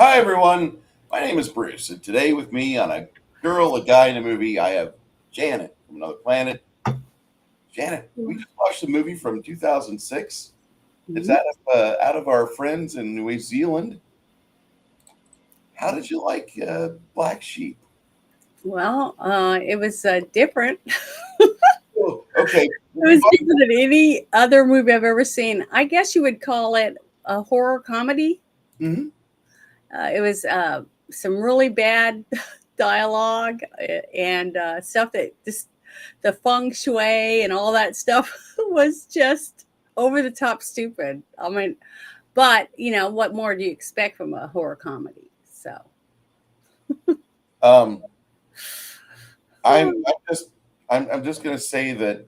Hi, everyone. My name is Bruce, and today with me on A Girl, a Guy in a Movie, I have Janet from another planet. Janet, we just watched a movie from 2006. It's Mhm. out of our friends in New Zealand. How did you like Black Sheep? Well, it was different. Oh, okay. It was different than any other movie I've ever seen. I guess you would call it a horror comedy. Mhm. It was some really bad dialogue and stuff that just the feng shui and all that stuff was just over the top stupid. I mean, but what more do you expect from a horror comedy? So, Um, I'm just I'm just gonna say that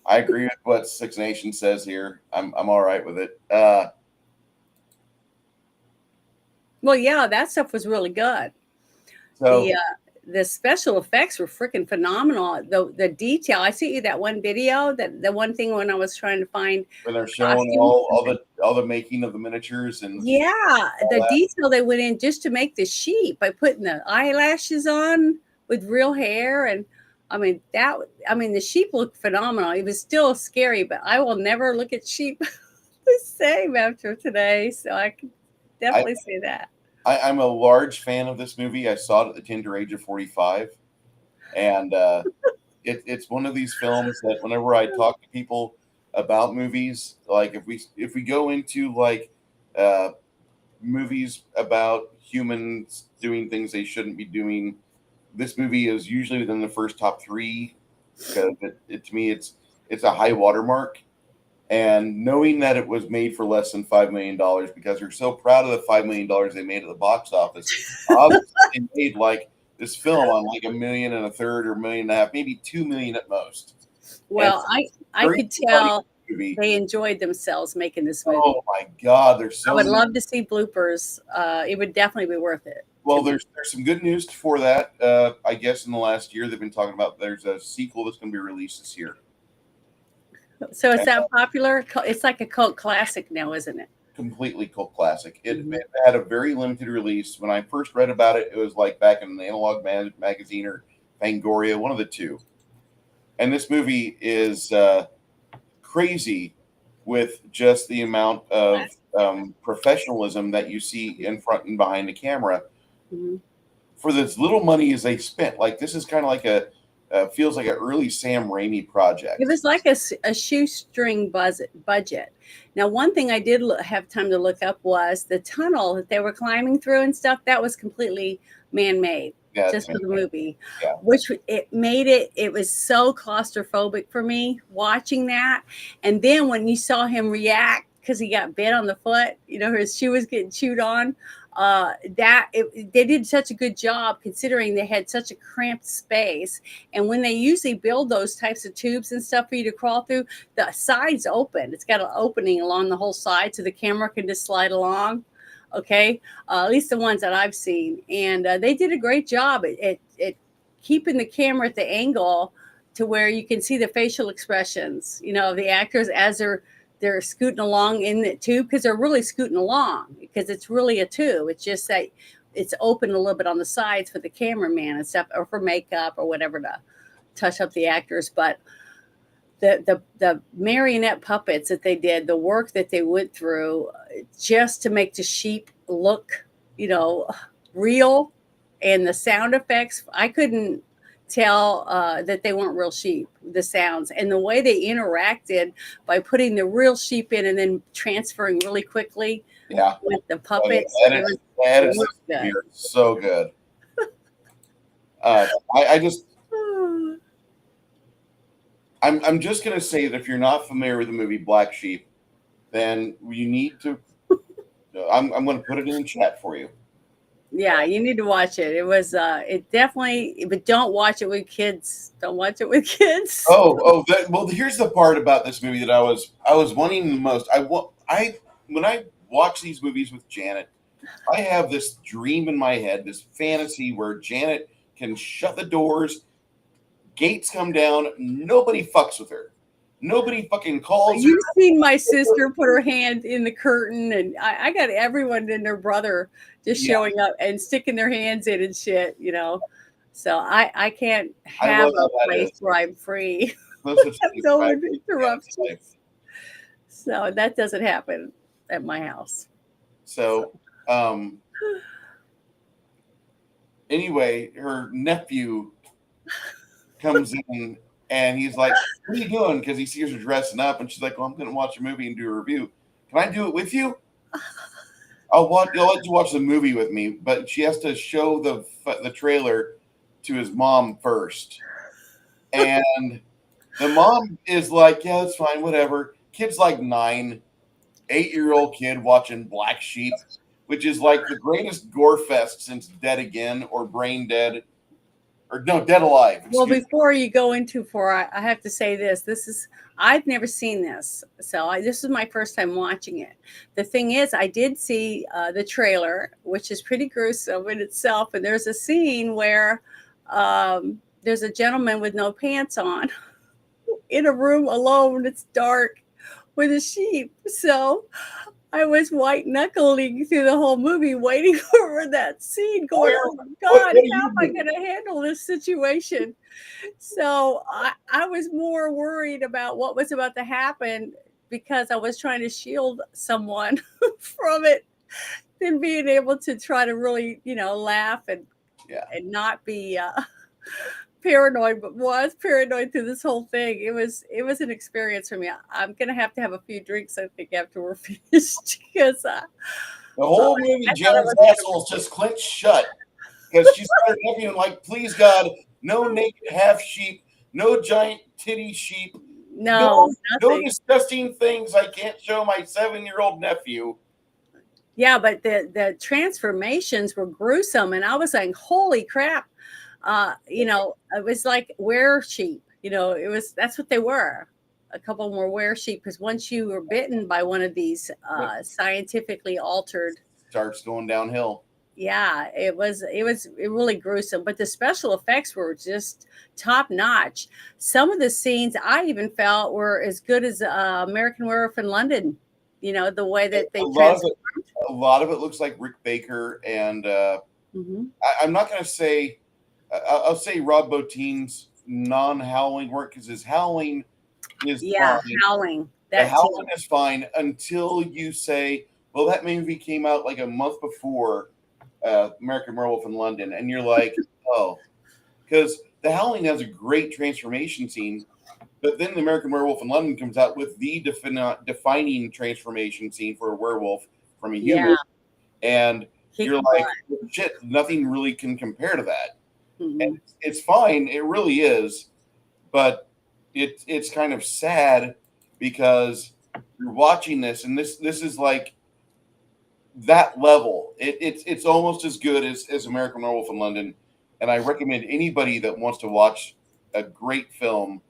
I agree with what Six Nation says here. I'm all right with it. well, yeah, that stuff was really good. The So the special effects were freaking phenomenal. The detail. I sent you that one video. That the one thing when I was trying to find when they're showing costumes. all the making of the miniatures and Yeah, all the that. detail they went in just to make the sheep by putting the eyelashes on with real hair, and I mean that. I mean the sheep looked phenomenal. It was still scary, but I will never look at sheep the same after today. So I can I, definitely say that. I'm a large fan of this movie. I saw it at the tender age of 45, and it's one of these films that whenever I talk to people about movies, like if we go into like uh, movies about humans doing things they shouldn't be doing, this movie is usually within the first top three because to me it's a high watermark. And knowing that it was made for less than $5 million because they're so proud of the $5 million they made at the box office, obviously they made like this film on like a million and a third or a million and a half, maybe 2 million at most. And Well, it's I very could funny tell movie. they enjoyed themselves making this Oh movie. my God, there's I so would many. love to see bloopers. It would definitely be worth it to Well, me. there's some good news for that. I guess in the last year they've been talking about there's a sequel that's going to be released this year. So is that popular? It's like a cult classic now, isn't it? Completely cult classic. Hmm. It had a very limited release. When I first read about it, it was like back in an analog magazine or Fangoria, one of the two. And this movie is crazy with just the amount of professionalism that you see in front and behind the camera Hmm. for as little money as they spent. Like this is kind of like a feels like an early Sam Raimi It project. was like a shoestring budget. Now, one thing I did have time to look up was the tunnel that they were climbing through and stuff. That was completely man-made, Yeah, it's just for the amazing. movie, Yeah, which it made it. It was so claustrophobic for me watching that. And then when you saw him react because he got bit on the foot, his shoe was getting chewed on. They did such a good job considering they had such a cramped space, and when they usually build those types of tubes and stuff for you to crawl through, the sides open. It's got an opening along the whole side so the camera can just slide along. Okay, at least the ones that I've seen, and they did a great job at keeping the camera at the angle to where you can see the facial expressions, of the actors as they're scooting along in the tube, because they're really scooting along because it's really a tube. It's just that it's open a little bit on the sides for the cameraman and stuff, or for makeup or whatever to touch up the actors. But the marionette puppets that they did, the work that they went through just to make the sheep look, you know, real, and the sound effects, I couldn't tell that they weren't real sheep. The sounds and the way they interacted by putting the real sheep in and then transferring really quickly yeah. with the Oh, the puppets, edits, the edits it this was movie good. are so good. I just I'm just gonna say that if you're not familiar with the movie Black Sheep, then you need to. I'm going to put it in the chat for you. Yeah, you need to watch it. It was it definitely, but don't watch it with kids. Don't watch it with kids. Well, here's the part about this movie that I was wanting the most. I when I watch these movies with Janet, I have this dream in my head, this fantasy where Janet can shut the doors, gates come down, nobody fucks with her. Nobody fucking calls her. You've seen my sister put her hand in the curtain, and I got everyone and their brother just showing up and sticking their hands in and shit, you know. So I can't I have love how a that place is. where I'm free. No such thing as No bad faith in life. interruptions. So that doesn't happen at my house. So, anyway, her nephew comes in and he's like, "What are you doing?" Because he sees her dressing up, and she's like, "Well, I'm going to watch a movie and do a review. Can I do it with you? I'll let you watch the movie with me." But she has to show the trailer to his mom first, and the mom is like, "Yeah, that's fine, whatever." Kid's like 9, 8-year-old kid watching Black Sheep, which is like the greatest gore fest since Dead Again or Brain Dead, or no, Dead Alive. Well, before you go into I have to say this. I've never seen this, so this is my first time watching it. The thing is, I did see the trailer, which is pretty gruesome in itself, and there's a scene where there's a gentleman with no pants on in a room alone. It's dark with a sheep. So I was white knuckling through the whole movie, waiting for that scene, going, "Oh my God, how am I going to handle this situation?" So I was more worried about what was about to happen because I was trying to shield someone from it than being able to try to really, laugh and not be paranoid, but was paranoid through this whole thing. It was an experience for me. I'm gonna have to have a few drinks, I think, after we're finished, because the whole movie, Janet's asshole's just clenched shut because she's got her nephew and like, "Please God, no naked half sheep, no giant titty sheep, no disgusting things I can't show my 7-year-old nephew." Yeah, but the transformations were gruesome, and I was like, "Holy crap!" It was like were sheep. That's what they were. A couple more were sheep, because once you were bitten by one of these scientifically altered, starts going downhill. Yeah, it was really gruesome, but the special effects were just top notch. Some of the scenes I even felt were as good as American Werewolf in London. The way that they transformed. A lot of it looks like Rick Baker, and I'm not going to say. I'll say Rob Bottin's non-howling work, because his howling is fine. Howling. The howling is fine until you say, "Well, that movie came out like a month before American Werewolf in London," and you're like, "Oh," because the howling has a great transformation scene, but then the American Werewolf in London comes out with the defining transformation scene for a werewolf from a human, and you're like, "Shit, nothing really can compare to that." And it's fine, it really is, but it's kind of sad because you're watching this, and this is like that level. It's almost as good as American Werewolf in London, and I recommend anybody that wants to watch a great film,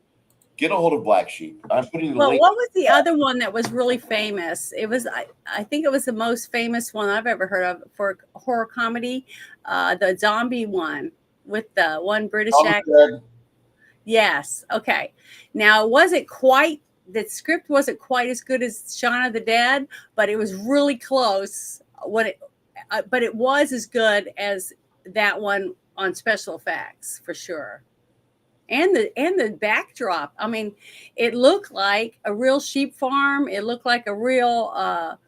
get a hold of Black Sheep. I'm putting the link. What was the other one that was really famous? It was I think it was the most famous one I've ever heard of for horror comedy, the zombie one with the one British actor. Yes. Okay. Now, the script wasn't quite as good as Shaun of the Dead, but it was really close. But it was as good as that one on special effects for sure. And the backdrop. I mean, it looked like a real sheep farm. It looked like a real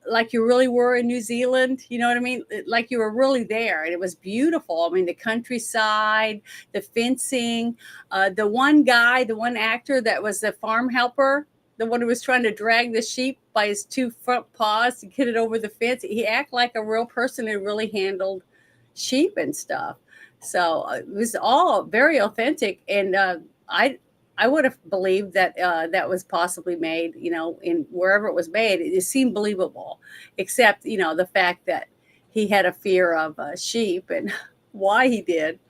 like you really were in New Zealand, you know what I mean? Like you were really there, and it was beautiful. I mean, the countryside, the fencing, the one actor that was the farm helper, the one who was trying to drag the sheep by his 2 front paws to get it over the fence. He acted like a real person who really handled sheep and stuff. So it was all very authentic, and I would have believed that that was possibly made, in wherever it was made. It seemed believable, except, the fact that he had a fear of sheep and why he did.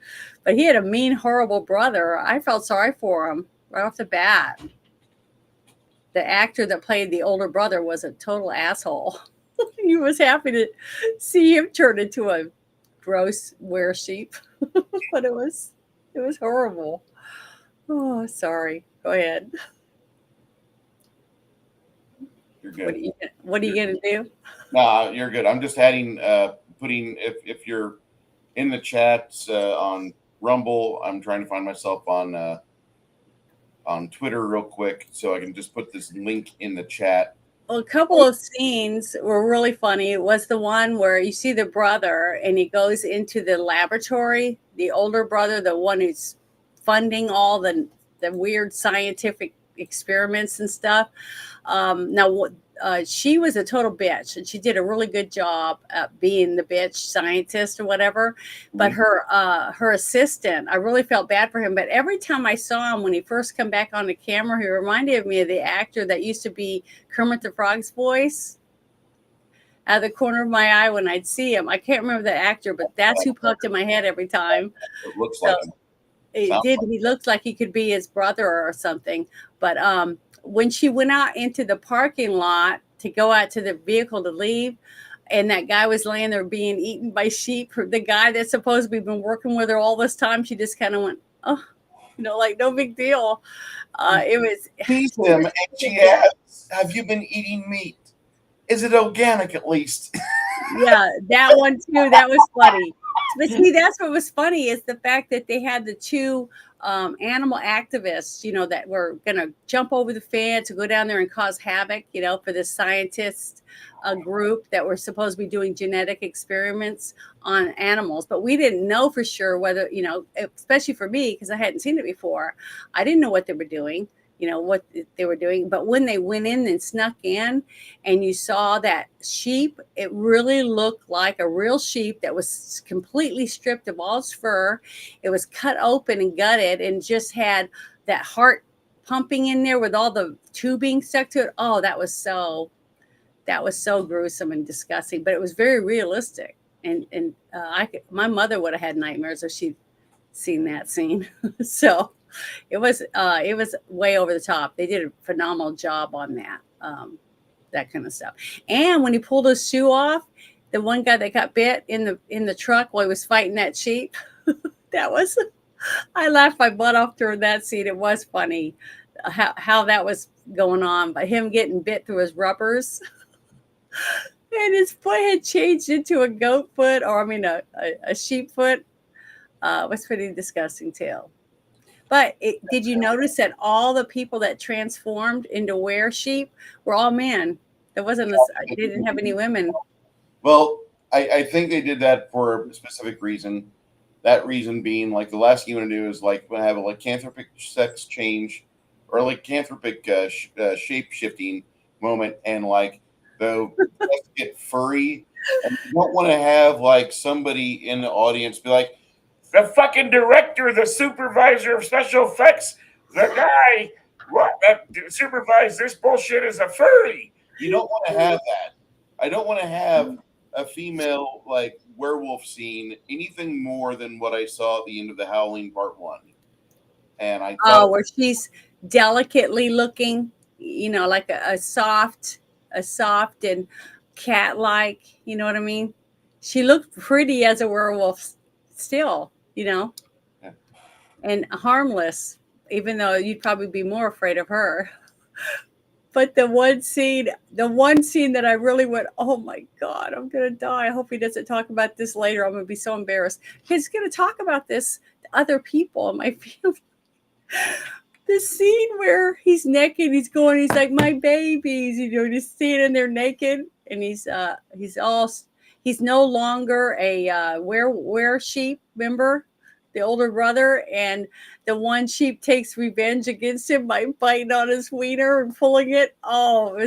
But he had a mean, horrible brother. I felt sorry for him right off the bat. The actor that played the older brother was a total asshole. He was happy to see him turn into a gross were sheep, but it was horrible. Oh, sorry. Go ahead. You're good. What are you gonna do? Nah, you're good. I'm just adding, putting if you're in the chats on Rumble, I'm trying to find myself on Twitter real quick so I can just put this link in the chat. Well, a couple of scenes were really funny. It was the one where you see the brother and he goes into the laboratory, the older brother, the one who's funding all the weird scientific experiments and stuff. Now, she was a total bitch, and she did a really good job at being the bitch scientist or whatever. But her assistant, I really felt bad for him. But every time I saw him when he first come back on the camera, he reminded me of the actor that used to be Kermit the Frog's voice. Out of the corner of my eye when I'd see him, I can't remember the actor, but that's who popped in my head every time. It looks like him. It did. He looked like he could be his brother or something. But when she went out into the parking lot to go out to the vehicle to leave, and that guy was laying there being eaten by sheep, the guy that's supposedly been working with her all this time, she just kind of went, oh, like no big deal. It was. Tease him, and she asks, "Have you been eating meat? Is it organic at least?" Yeah, that one too. That was funny. But see, that's what was funny is the fact that they had the two animal activists, that were going to jump over the fence and go down there and cause havoc, for this scientist group that were supposed to be doing genetic experiments on animals. But we didn't know for sure whether, especially for me, because I hadn't seen it before. I didn't know what they were doing. What they were doing. But when they went in and snuck in and you saw that sheep, it really looked like a real sheep that was completely stripped of all its fur. It was cut open and gutted and just had that heart pumping in there with all the tubing stuck to it. Oh, that was so gruesome and disgusting, but it was very realistic. And my mother would have had nightmares if she'd seen that scene. So it was way over the top. They did a phenomenal job on that kind of stuff. And when he pulled his shoe off, the one guy that got bit in the truck while he was fighting that sheep, I laughed my butt off during that scene. It was funny how that was going on, but him getting bit through his rubbers. And his foot had changed into a goat foot, or a sheep foot. It was pretty disgusting too. But did you notice that all the people that transformed into were-sheep were all men? There wasn't they didn't have any women. Well, I think they did that for a specific reason. That reason being, like, the last thing you want to do is have a lycanthropic sex change or a lycanthropic shape-shifting moment, and the get furry. And you don't want to have somebody in the audience be like, the fucking director, the supervisor of special effects, the guy that supervised this bullshit is a furry. You don't want to have that. I don't want to have a female werewolf scene anything more than what I saw at the end of the Howling Part 1. And I thought, where she's delicately looking, like a soft and cat-like. You know what I mean? She looked pretty as a werewolf still. Yeah. And harmless, even though you'd probably be more afraid of her. But the one scene that I really went, oh my God, I'm going to die. I hope he doesn't talk about this later. I'm going to be so embarrassed. He's going to talk about this to other people in my family. The scene where he's naked, he's like, my babies, just standing there naked. And he's no longer a were sheep, remember? The older brother, and the one sheep takes revenge against him by biting on his wiener and pulling it. Oh, I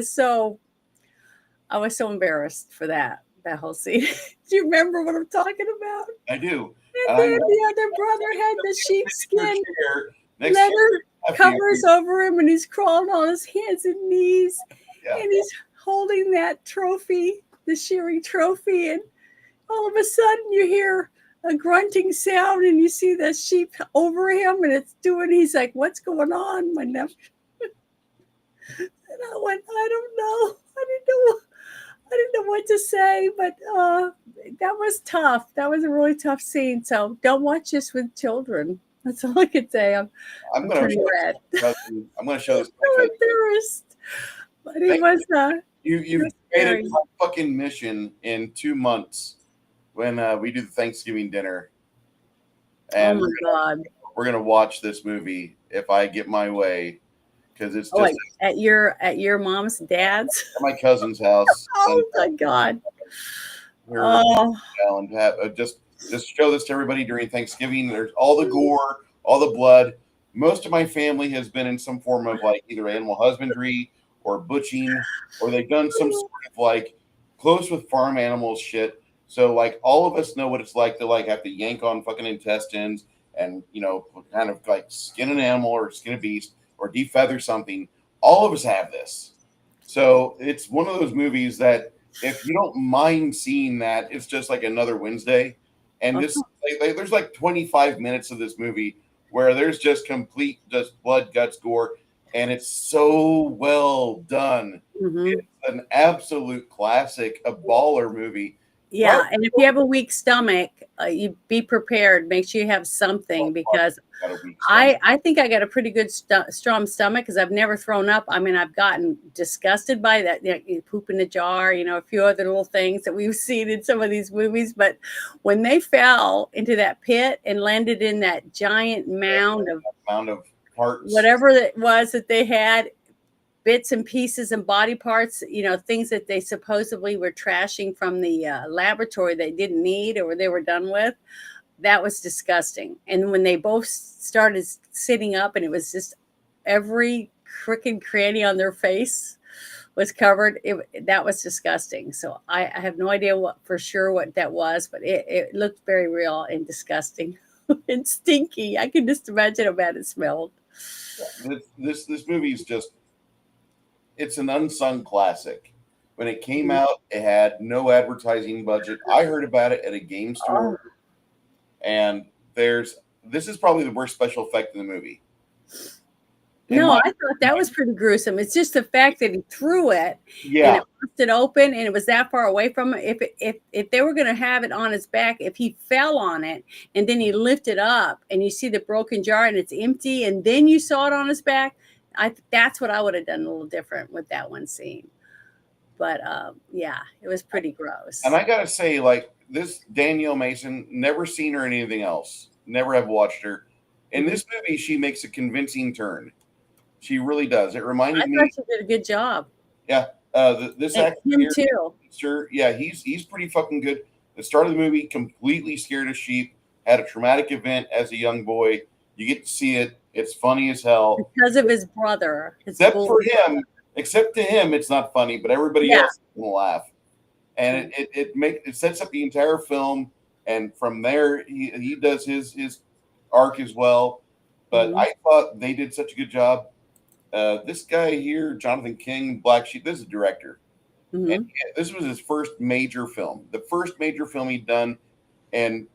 was so embarrassed for that whole scene. Do you remember what I'm talking about? I do. And then the other brother had the sheepskin leather covers over him, and he's crawling on his hands and knees, and he's holding that trophy, the shearing trophy, and all of a sudden you hear a grunting sound and you see the sheep over him, and he's like, what's going on, my nephew? And I went, I don't know. I didn't know what to say, but that was tough. That was a really tough scene. So don't watch this with children. That's all I could say. I'm going to show this. I'm so embarrassed. But it was You've made it my fucking mission in 2 months when we do the Thanksgiving dinner, and oh my God. we're gonna watch this movie if I get my way, because it's Oh, just at your mom's dad's. at my cousin's house, and Oh my God. her Oh, and have just show this to everybody during Thanksgiving. There's all the gore, all the blood. Most of my family has been in some form of like either animal husbandry or butching, or they've done some sort of like close with farm animals shit. So like all of us know what it's like to like have to yank on fucking intestines and kind of like skin an animal or skin a beast or defeather something. All of us have this. So it's one of those movies that if you don't mind seeing that, it's just like another Wednesday. And this, there's like 25 minutes of this movie where there's just complete, just blood, guts, gore, and it's so well done. mhm. It's an absolute classic, a baller movie. Yeah, and if you have a weak stomach, you be prepared. Make sure you have something because Got a weak stomach. I think I got a pretty good strong stomach because I've never thrown up. I mean, I've gotten disgusted by that. You poop in a jar, a few other little things that we've seen in some of these movies. But when they fell into that pit and landed in that giant mound of Parts, whatever it was that they had, bits and pieces and body parts, things that they supposedly were trashing from the laboratory they didn't need or they were done with. That was disgusting. And when they both started sitting up and it was just every crooked cranny on their face was covered, that was disgusting. So I have no idea what that was, but it looked very real and disgusting and stinky. I can just imagine how bad it smelled. this movie is just, it's an unsung classic. When it came out, it had no advertising budget. I heard about it at a game store, and this is probably the worst special effect in the movie. No, I thought that was pretty gruesome. It's just the fact that he threw it and it busted open and it was that far away from it. If they were going to have it on his back, if he fell on it and then he lifted up and you see the broken jar and it's empty and then you saw it on his back, that's what I would have done a little different with that one scene. But yeah, it was pretty gross. And I gotta say, like this Danielle Mason, never seen her in anything else. Never have watched her. In this movie, she makes a convincing turn. She really does. It reminded me. I thought she did a good job. Yeah, this actor him too. Sure, yeah, he's pretty fucking good. The start of the movie, completely scared of sheep. Had a traumatic event as a young boy. You get to see it. It's funny as hell because of his brother. Except to him, it's not funny, but everybody else is gonna laugh. And it sets up the entire film, and from there he does his arc as well. But I thought they did such a good job. This guy here, Jonathan King, Black Sheep, this is a director. And this was his first major film. The first major film he'd done, and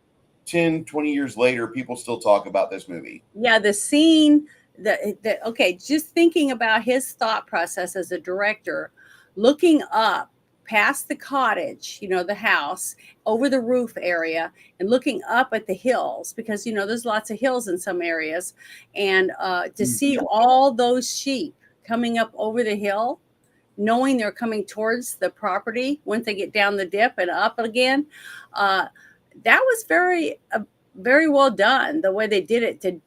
10, 20 years later, people still talk about this movie. Yeah, the scene okay, just thinking about his thought process as a director, looking up past the cottage, the house, over the roof area, and looking up at the hills, because there's lots of hills in some areas, and to see all those sheep coming up over the hill, knowing they're coming towards the property once they get down the dip and up again, that was very very well done, the way they did it to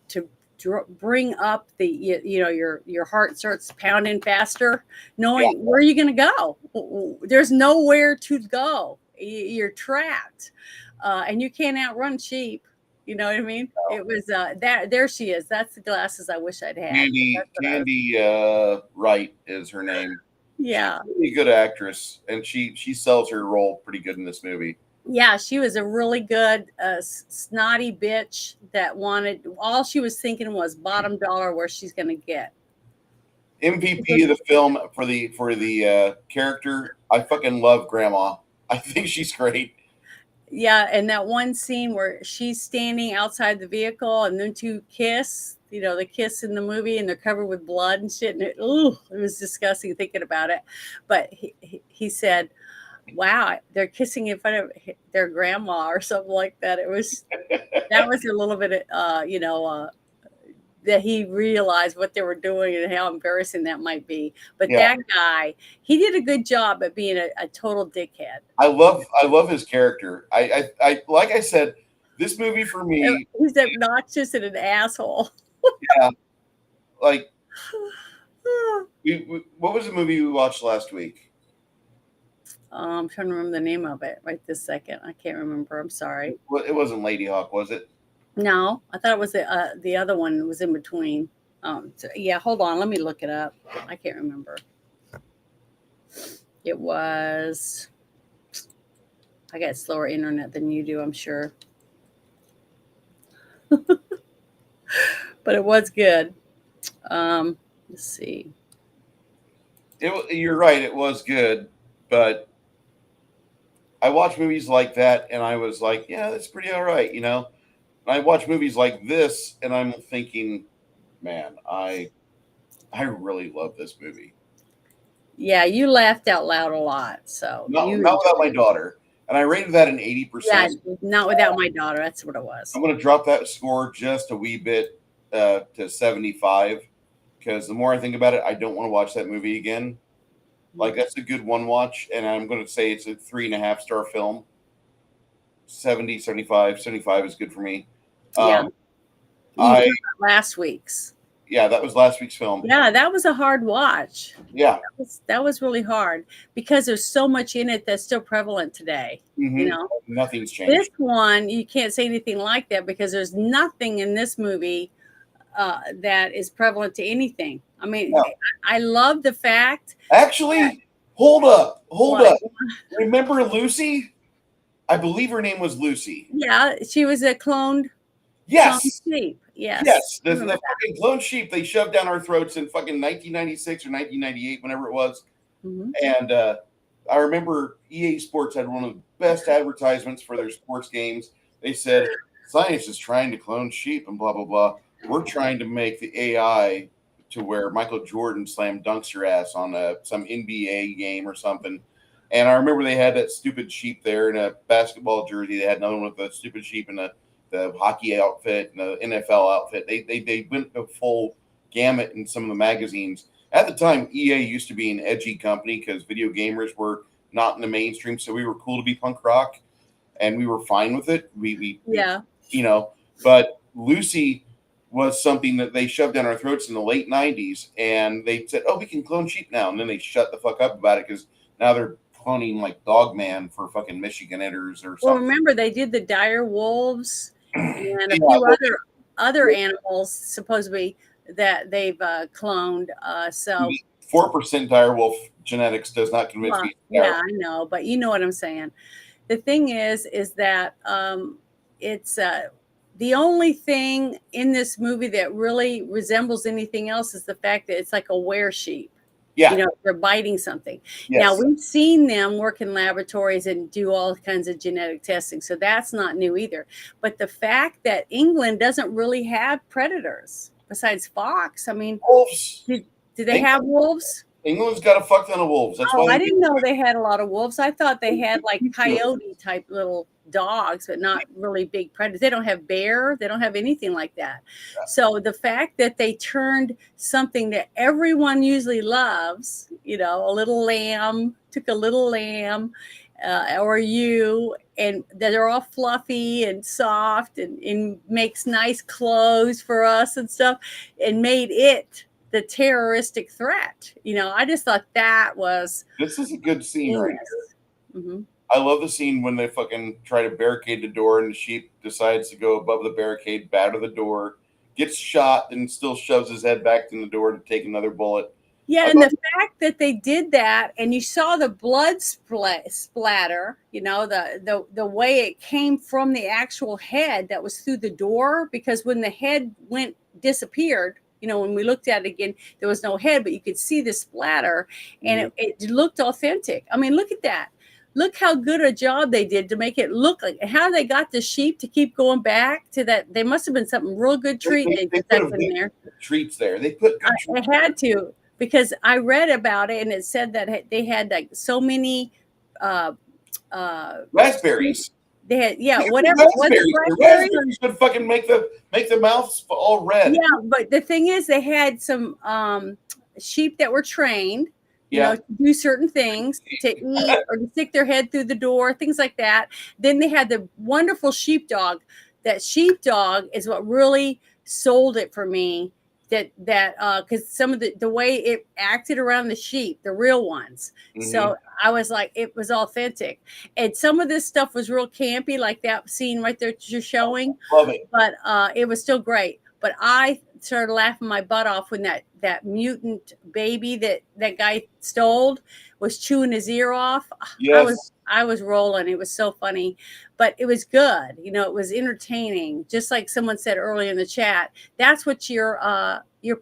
bring up the your heart starts pounding faster, knowing where you're going to go. There's nowhere to go. You're trapped, and you can't outrun sheep. You know what I mean? No. It was there she is. That's the glasses I wish I'd had. Candy Wright is her name. Yeah, she's a really good actress, and she sells her role pretty good in this movie. Yeah, she was a really good snotty bitch that wanted, all she was thinking was bottom dollar where she's going to get. MVP of the film for the character. I fucking love Grandma. I think she's great. Yeah, and that one scene where she's standing outside the vehicle and then two kiss, the kiss in the movie, and they're covered with blood and shit, and it was disgusting thinking about it. But he said, wow, they're kissing in front of their grandma or something like that. That was a little bit, that he realized what they were doing and how embarrassing that might be. But Yeah. that guy, he did a good job at being a total dickhead. I love his character. I like I said, this movie for me, He's obnoxious and an asshole. yeah, like what was the movie we watched last week? I'm trying to remember the name of it right this second. I can't remember. I'm sorry. Well, it wasn't Lady Hawk, was it? No, I thought it was the other one that was in between. Yeah, hold on. Let me look it up. I can't remember. It was. I got slower internet than you do, I'm sure. But it was good. Let's see. You're right, it was good, but I watch movies like that and I was like, yeah, that's pretty all right, you know. I watch movies like this and I'm thinking, man, I really love this movie. Yeah, you laughed out loud a lot. So Not you without my daughter, and I rated that an 80%. Yeah, not without my daughter. That's what it was. I'm going to drop that score just a wee bit to 75 because the more I think about it, I don't want to watch that movie again. Like, that's a good one watch, and I'm going to say it's a 3.5 star film. 70, 75 is good for me. Yeah. Last week's. Yeah, that was last week's film. Yeah, that was a hard watch. Yeah. That was really hard because there's so much in it that's still prevalent today. Mm-hmm. You know, nothing's changed. This one, you can't say anything like that because there's nothing in this movie that is prevalent to anything. I mean, no. I love the fact. Actually, hold up. Remember Lucy? I believe her name was Lucy. Yeah, she was a cloned. Yes. Sheep. Yes. Yes. The fucking clone sheep they shoved down our throats in fucking 1996 or 1998, whenever it was. Mm-hmm. And I remember EA Sports had one of the best advertisements for their sports games. They said, science is trying to clone sheep and blah, blah, blah. We're trying to make the AI to where Michael Jordan slam dunks your ass on some NBA game or something. And I remember they had that stupid sheep there in a basketball jersey. They had another one with a stupid sheep in the hockey outfit and the NFL outfit. They went the full gamut in some of the magazines. At the time, EA used to be an edgy company because video gamers were not in the mainstream, so we were cool to be punk rock, and we were fine with it. We but Lucy was something that they shoved down our throats in the late 90s, and they said, oh, we can clone sheep now, and then they shut the fuck up about it because now they're cloning like Dogman for fucking Michiganers or something. Well, remember, they did the dire wolves and a few other animals supposedly that they've cloned. So 4% direwolf genetics does not convince me. Yeah, I know, but you know what I'm saying. The thing is that it's the only thing in this movie that really resembles anything else is the fact that it's like a were sheep. Yeah. You know, they're biting something. Yes. Now, we've seen them work in laboratories and do all kinds of genetic testing, so that's not new either. But the fact that England doesn't really have predators besides fox, I mean, wolves. Do they have wolves? England's got a fuck ton of wolves. That's why I didn't know they had a lot of wolves. I thought they had like coyote type little dogs, but not really big predators. They don't have bear. They don't have anything like that. Yeah. So the fact that they turned something that everyone usually loves, you know, took a little lamb or ewe, and they're all fluffy and soft and makes nice clothes for us and stuff, and made it the terroristic threat. You know, I just thought that was. This is a good scene right here. Mm-hmm. I love the scene when they fucking try to barricade the door and the sheep decides to go above the barricade, batter the door, gets shot, and still shoves his head back in the door to take another bullet. Yeah, and the fact that they did that, and you saw the blood splatter, you know, the way it came from the actual head that was through the door, because when the head disappeared, you know, when we looked at it again, there was no head, but you could see the splatter, and it looked authentic. I mein, look at that. Look how good a job they did to make it look like. How they got the sheep to keep going back to that. There must have been something real good treat they put in there. Treats there. They put. They had to, because I read about it and it said that they had like so many raspberries. They had, yeah, Yeah, whatever. Was it raspberries. The raspberry? raspberries would fucking make the mouths all red. Yeah, but the thing is, they had some sheep that were trained, Yeah. to do certain things, to eat or to stick their head through the door, things like that. Then they had the wonderful sheepdog. That sheepdog is what really sold it for me. That because some of the way it acted around the sheep, the real ones. So I was like, it was authentic, and some of this stuff was real campy, like that scene right there that you're showing. Love it. But it was still great. But I started laughing my butt off when that mutant baby that guy stole was chewing his ear off. Yes. I was rolling. It was so funny, but it was good. It was entertaining. Just like someone said earlier in the chat, that's what you're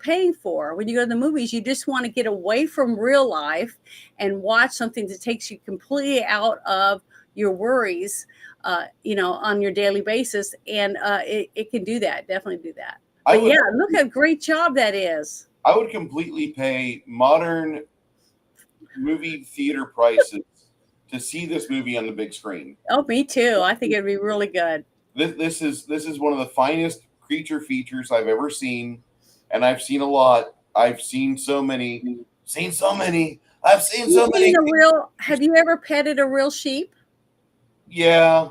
paying for when you go to the movies. You just want to get away from real life and watch something that takes you completely out of your worries, on your daily basis. And it can do that. Definitely do that. But look at great job that is. I would completely pay modern movie theater prices to see this movie on the big screen. Oh, me too. I think it'd be really good. This is one of the finest creature features I've ever seen, and I've seen a lot. I've seen so many. I've seen so many. Have you ever petted a real sheep? Yeah.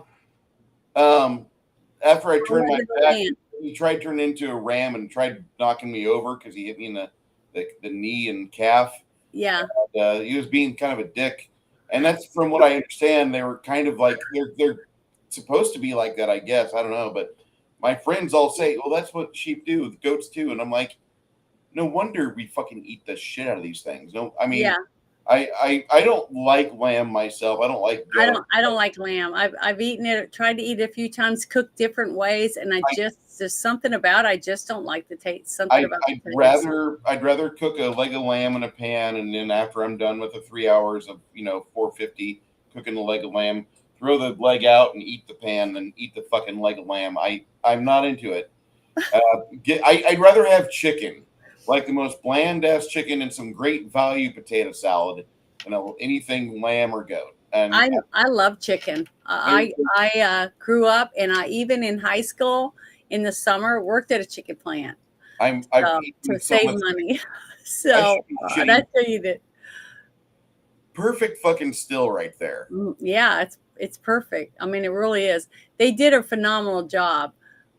After I turned my back, he tried turning into a ram and tried knocking me over because he hit me in the knee and calf. Yeah. He was being kind of a dick. And that's from what I understand. They were kind of like, they're supposed to be like that, I guess. I don't know. But my friends all say, well, that's what sheep do, the goats too. And I'm like, no wonder we fucking eat the shit out of these things. No, I mean, I don't like lamb myself. I don't like goat. I don't like lamb. I've eaten it, tried to eat it a few times, cooked different ways, and there's something about it. I just don't like the taste. I'd rather cook a leg of lamb in a pan, and then after I'm done with the 3 hours of 450 cooking the leg of lamb, throw the leg out and eat the pan than eat the fucking leg of lamb. I'm not into it. I'd rather have chicken. Like the most bland ass chicken and some great value potato salad, anything lamb or goat. And I love chicken. I grew up, and I even in high school in the summer worked at a chicken plant. To save money. So that's how you did. Perfect fucking still right there. Yeah, it's perfect. I mean, it really is. They did a phenomenal job,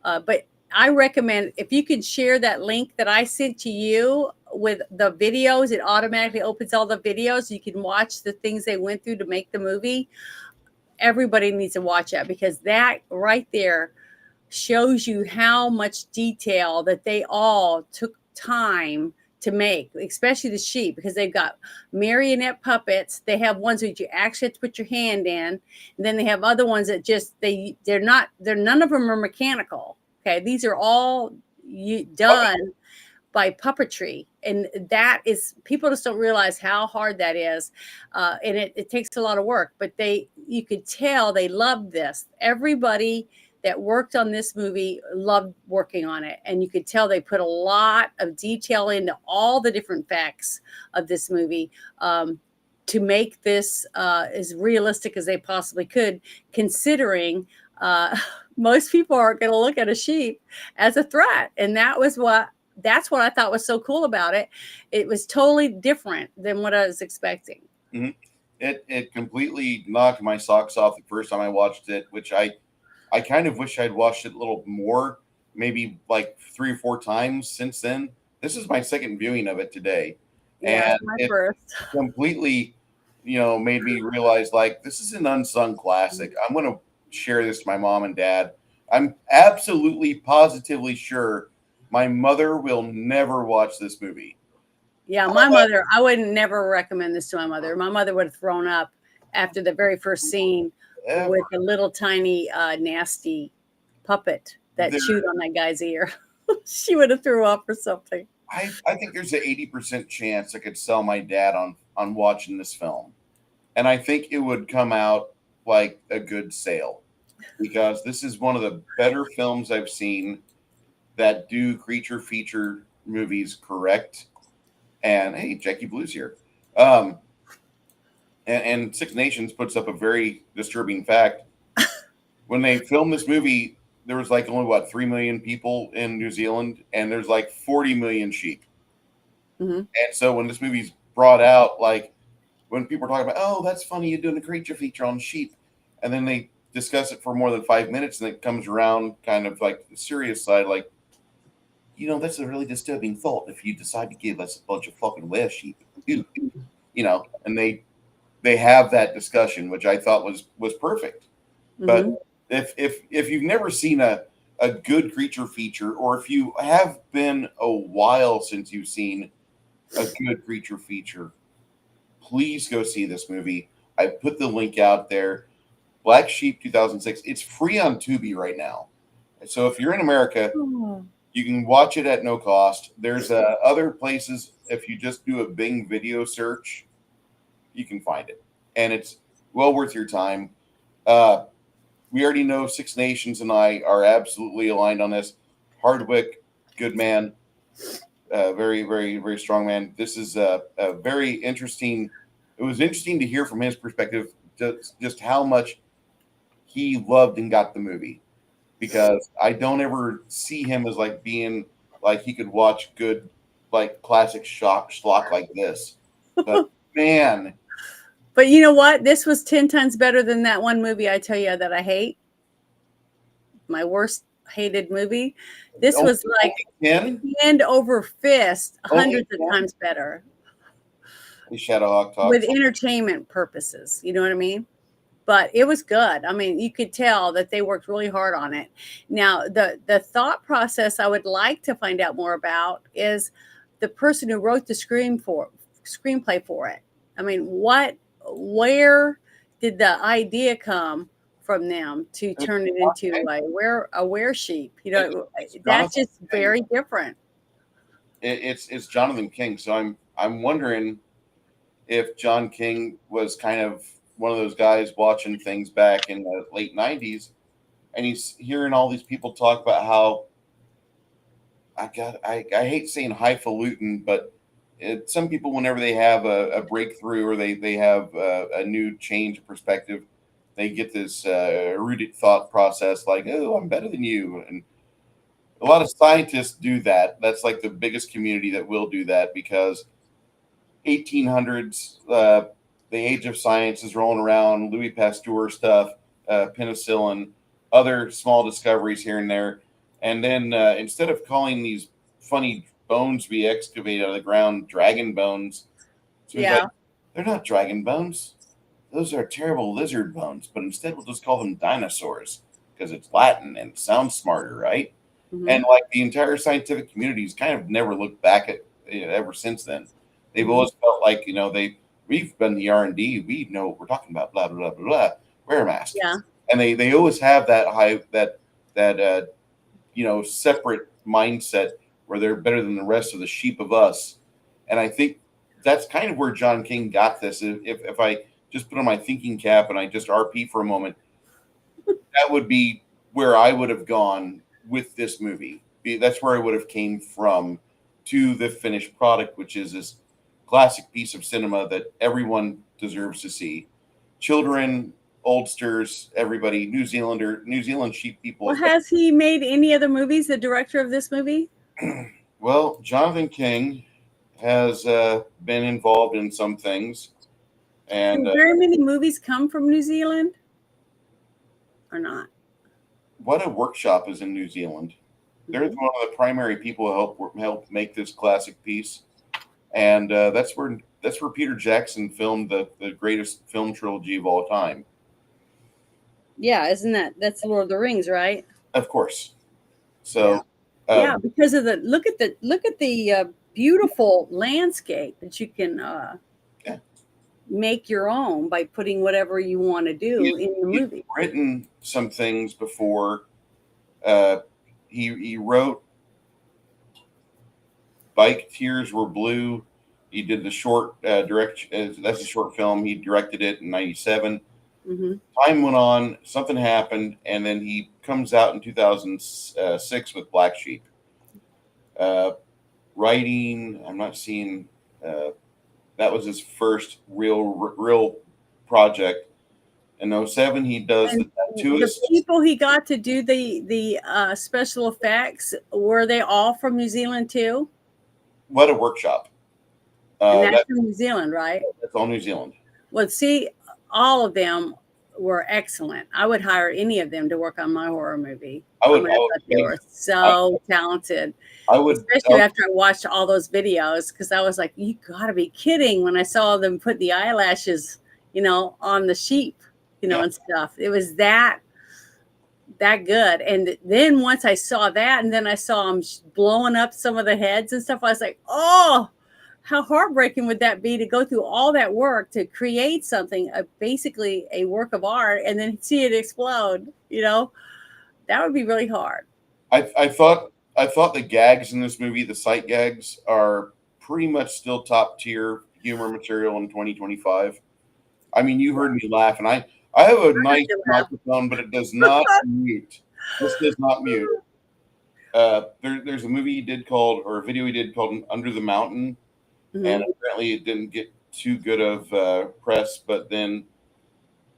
but I recommend if you can share that link that I sent to you with the videos, it automatically opens all the videos. You can watch the things they went through to make the movie. Everybody needs to watch that because that right there shows you how much detail that they all took time to make, especially the sheep, because they've got marionette puppets. They have ones that you actually have to put your hand in, and then they have other ones that none of them are mechanical. Okay, these are all done by puppetry, and that is, people just don't realize how hard that is, and it takes a lot of work. But you could tell they loved this. Everybody that worked on this movie loved working on it, and you could tell they put a lot of detail into all the different facts of this movie to make this as realistic as they possibly could, considering most people aren't going to look at a sheep as a threat. And that's what I thought was so cool about it. It was totally different than what I was expecting. Mm-hmm. It completely knocked my socks off the first time I watched it, which I kind of wish I'd watched it a little more, maybe like 3 or 4 times since then. This is my second viewing of it today. Yeah, and my first. Completely, made me realize, like, this is an unsung classic. I'm going to share this to my mom and dad. I'm absolutely positively sure my mother will never watch this movie. Yeah, my mother, I would never recommend this to my mother. My mother would have thrown up after the very first scene with a little tiny nasty puppet that chewed on that guy's ear. She would have threw up or something. I think there's an 80% chance I could sell my dad on watching this film. And I think it would come out like a good sale, because this is one of the better films I've seen that do creature feature movies correct. And hey, Jackie Blue's here. And Six Nations puts up a very disturbing fact. when they filmed this movie, there was like only what 3 million people in New Zealand, and there's like 40 million sheep. Mm-hmm. And so when this movie's brought out, like when people are talking about, oh, that's funny, you're doing a creature feature on sheep, and then they discuss it for more than 5 minutes, and it comes around kind of like the serious side, like, that's a really disturbing thought if you decide to give us a bunch of fucking were sheep, and they have that discussion, which I thought was perfect. But Mm-hmm. if you've never seen a good creature feature, or if you have been a while since you've seen a good creature feature, please go see this movie. I put the link out there. Black Sheep 2006. It's free on Tubi right now. So if you're in America, Oh. you can watch it at no cost. There's other places. If you just do a Bing video search, you can find it, and it's well worth your time. We already know Six Nations and I are absolutely aligned on this. Hardwick, good man, very, very, very strong man. This is a very interesting. It was interesting to hear from his perspective just how much he loved and got the movie, because I don't ever see him as like being like he could watch good like classic schlock like this. But man, But you know what? This was 10 times better than that one movie I tell you that I hate. My worst hated movie. This was like hand over fist, hundreds of times better. Shadowhawk talk With entertainment purposes, you know what I mean? But it was good. I mean, you could tell that they worked really hard on it. Now, the thought process I would like to find out more about is the person who wrote the screenplay for it. I mean, where did the idea come from them to turn it into a were sheep? That's just very different. It's Jonathan King. So I'm wondering if John King was kind of one of those guys watching things back in the late 90s, and he's hearing all these people talk about how I hate saying highfalutin, but some people, whenever they have a breakthrough, or they have a new change of perspective, they get this rooted thought process like, oh, I'm better than you. And a lot of scientists do that. That's like the biggest community that will do that, because 1800s, the age of science is rolling around, Louis Pasteur stuff, penicillin, other small discoveries here and there. And then instead of calling these funny bones we excavate out of the ground dragon bones, so he's like, they're not dragon bones. Those are terrible lizard bones. But instead, we'll just call them dinosaurs, because it's Latin and it sounds smarter, right? Mm-hmm. And like the entire scientific community's kind of never looked back at it ever since then. They've always felt like, we've been the R&D, we know what we're talking about, blah blah blah blah. Wear a mask. Yeah. And they always have that separate mindset where they're better than the rest of the sheep of us. And I think that's kind of where John King got this. If I just put on my thinking cap and I just RP for a moment, that would be where I would have gone with this movie. That's where I would have came from to the finished product, which is this classic piece of cinema that everyone deserves to see. Children, oldsters, everybody, New Zealand sheep people. Well, has he made any other movies, the director of this movie? Well, Jonathan King has been involved in some things. And very many movies come from New Zealand or not? What a Workshop is in New Zealand. They're one of the primary people who help make this classic piece. And that's where Peter Jackson filmed the greatest film trilogy of all time. Yeah, that's Lord of the Rings, right? Of course. So because of look at the beautiful landscape that you can make your own by putting whatever you want to do in the movie. He's written some things before. He wrote Bike Tears Were Blue. He did the short direction. That's a short film. He directed it in '97. Mm-hmm. Time went on. Something happened, and then he comes out in 2006 with Black Sheep. Writing, I'm not seeing. That was his first real project. In 07, he does And the the tattooist. people he got to do the special effects, were they all from New Zealand too? What a workshop! And that's That, from New Zealand, right? that's all New Zealand. Well, see, all of them were excellent. I would hire any of them to work on my horror movie. I I would, mean, I I would, thought they were I, so talented, I would, especially after I watched all those videos, because I was like, you gotta be kidding, when I saw them put the eyelashes, on the sheep, Yeah. and stuff. It was that good. And then once I saw that, and then I saw them blowing up some of the heads and stuff, I was like, oh, how heartbreaking would that be to go through all that work to create something, basically a work of art, and then see it explode. That would be really hard. I thought the gags in this movie, the sight gags, are pretty much still top tier humor material in 2025. I mean, you heard me laugh, and I have a nice microphone, but it does not mute. This does not mute. There's a movie he did called, or a video he did called Under the Mountain, and apparently it didn't get too good of press, but then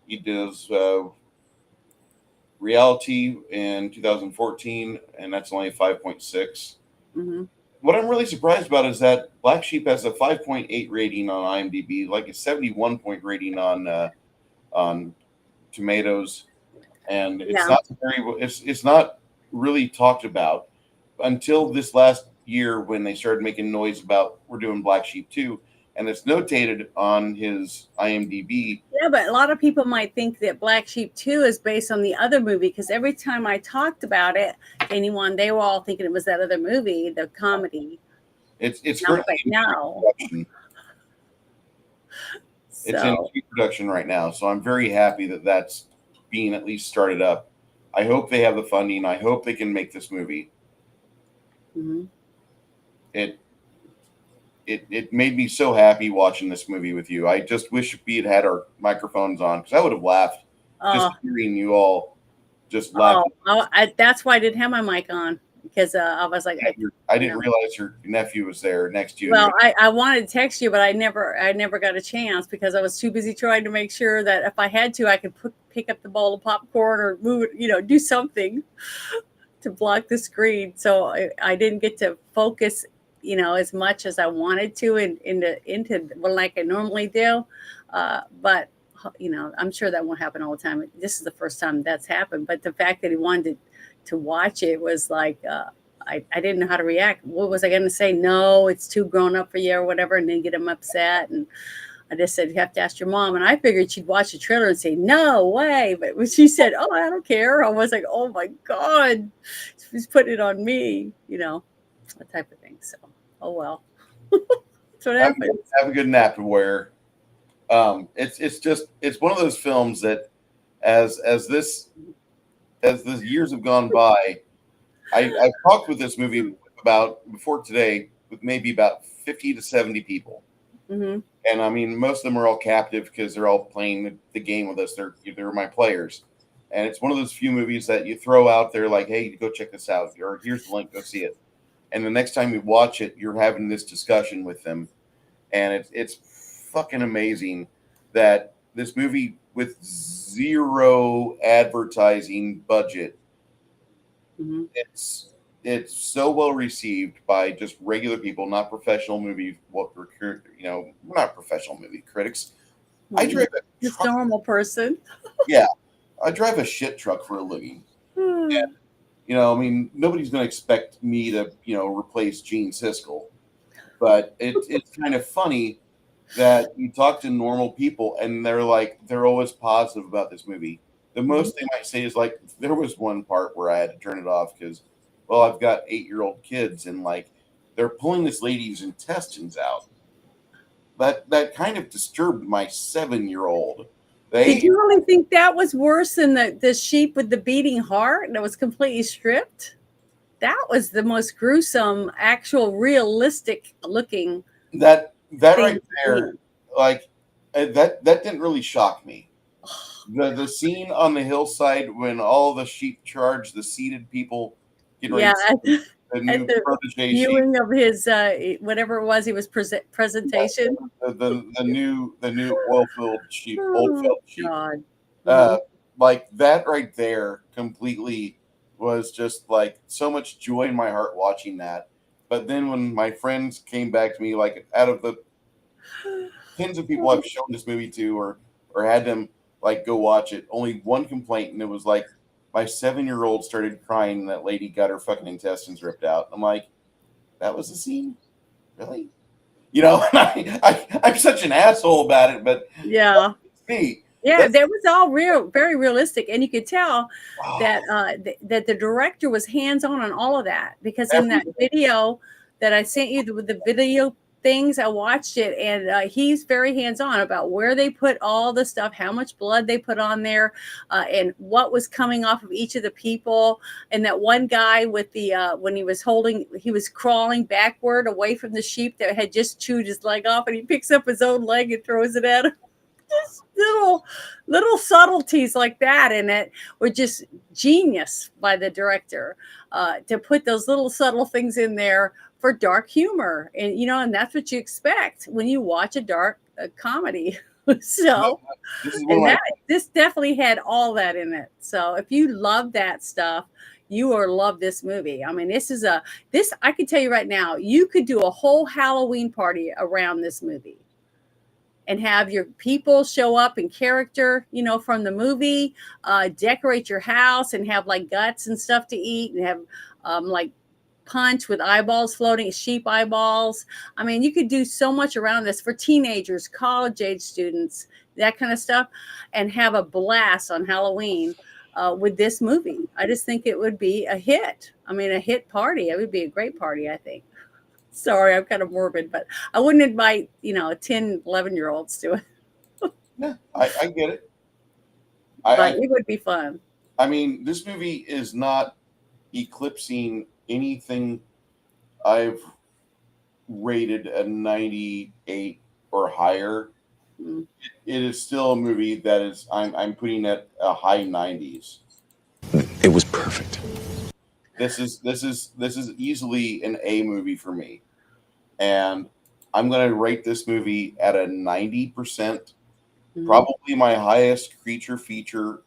he does Reality in 2014, and that's only a 5.6. What I'm really surprised about is that Black Sheep has a 5.8 rating on IMDb, like a 71-point rating on Tomatoes, and it's not really talked about until this last year when they started making noise about we're doing Black Sheep 2, and it's notated on his IMDb. Yeah, but a lot of people might think that Black Sheep 2 is based on the other movie, because every time I talked about it, they were all thinking it was that other movie, the comedy. It's currently in production. It's in pre-production right now, so I'm very happy that that's being at least started up. I hope they have the funding. I hope they can make this movie. It made me so happy watching this movie with you. I just wish we had our microphones on, because I would have laughed just hearing you all just laughing. That's why I didn't have my mic on, because I was like, I didn't realize your nephew was there next to you. Well, I wanted to text you, but I never got a chance, because I was too busy trying to make sure that if I had to, I could pick up the bowl of popcorn or move it, do something to block the screen. So I didn't get to focus, as much as I wanted to into like I normally do. But I'm sure that won't happen all the time. This is the first time that's happened. But the fact that he wanted to watch it was like, I didn't know how to react. What was I going to say? No, it's too grown up for you or whatever, and then get him upset. And I just said, you have to ask your mom. And I figured she'd watch the trailer and say, no way. But when she said, oh, I don't care, I was like, oh my God, she's putting it on me, that type of thing. So, oh well. That's what happens. Have a good nap, Warrior. It's one of those films that as the years have gone by, I've talked with this movie before today with maybe about 50 to 70 people. And I mean, most of them are all captive because they're all playing the game with us. They're my players. And it's one of those few movies that you throw out there like, hey, go check this out, or here's the link, go see it. And the next time you watch it, you're having this discussion with them. And it's fucking amazing that this movie, with zero advertising budget, it's so well received by just regular people, not professional movie, we're not professional movie critics. I drive just normal person. Yeah, I drive a shit truck for a living. And, I mean, nobody's going to expect me to, replace Gene Siskel. But it's kind of funny that you talk to normal people and they're always positive about this movie. The most they might say is like, there was one part where I had to turn it off because, well, I've got 8-year-old kids and like they're pulling this lady's intestines out. That kind of disturbed my 7-year-old. Did you really think that was worse than the sheep with the beating heart that was completely stripped? That was the most gruesome, actual, realistic looking. That right there, like that didn't really shock me. The scene on the hillside when all the sheep charge the seated people. The new protege viewing of his whatever it was, he was presentation. The new oil-filled sheep, old felt sheep. God. Uh, like that right there completely was just like so much joy in my heart watching that. But then when my friends came back to me, like out of the tens of people I've shown this movie to or had them like go watch it, only one complaint, and it was like my 7-year-old started crying and that lady got her fucking intestines ripped out. I'm like, that was the scene? Really? You know, I'm such an asshole about it, but Yeah. it's me. Yeah, That's that was all real, very realistic, and you could tell oh, that that the director was hands on all of that because in that everything. video that I sent you with the video things, I watched it, and he's very hands on about where they put all the stuff, how much blood they put on there, and what was coming off of each of the people. And that one guy with the when he was crawling backward away from the sheep that had just chewed his leg off, and he picks up his own leg and throws it at him. Just little subtleties like that in it were just genius by the director to put those little subtle things in there for dark humor, and and that's what you expect when you watch a dark comedy. So This is one of and my that this definitely had all that in it. So if you love that stuff, you will love this movie. I mean, this I can tell you right now, you could do a whole Halloween party around this movie and have your people show up in character, from the movie, decorate your house and have like guts and stuff to eat and have like punch with eyeballs floating, sheep eyeballs. I mean, you could do so much around this for teenagers, college age students, that kind of stuff, and have a blast on Halloween with this movie. I just think it would be a hit. I mean, a hit party. It would be a great party, I think. Sorry, I'm kind of morbid, but I wouldn't invite, 10, 11-year-olds to it, yeah, I get it. but I it would be fun. I mean, this movie is not eclipsing anything I've rated a 98 or higher. Mm. It is still a movie that is I'm putting at a high 90s. It was perfect. This is easily an A movie for me, and I'm going to rate this movie at a 90%. Mhm. Probably my highest creature feature,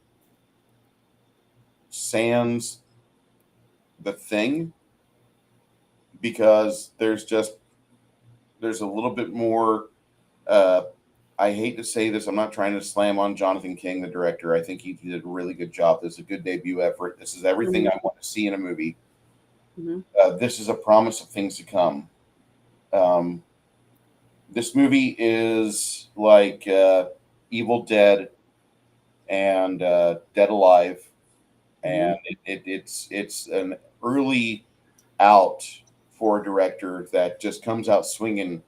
sans The Thing, because there's a little bit more. Uh, I hate to say this. I'm not trying to slam on Jonathan King, the director. I think he did a really good job. This is a good debut effort. This is everything Mhm. I want to see in a movie. Mhm. This is a promise of things to come. Um, this movie is like Evil Dead and Dead Alive, Mhm. and it's an early out for a director that just comes out swinging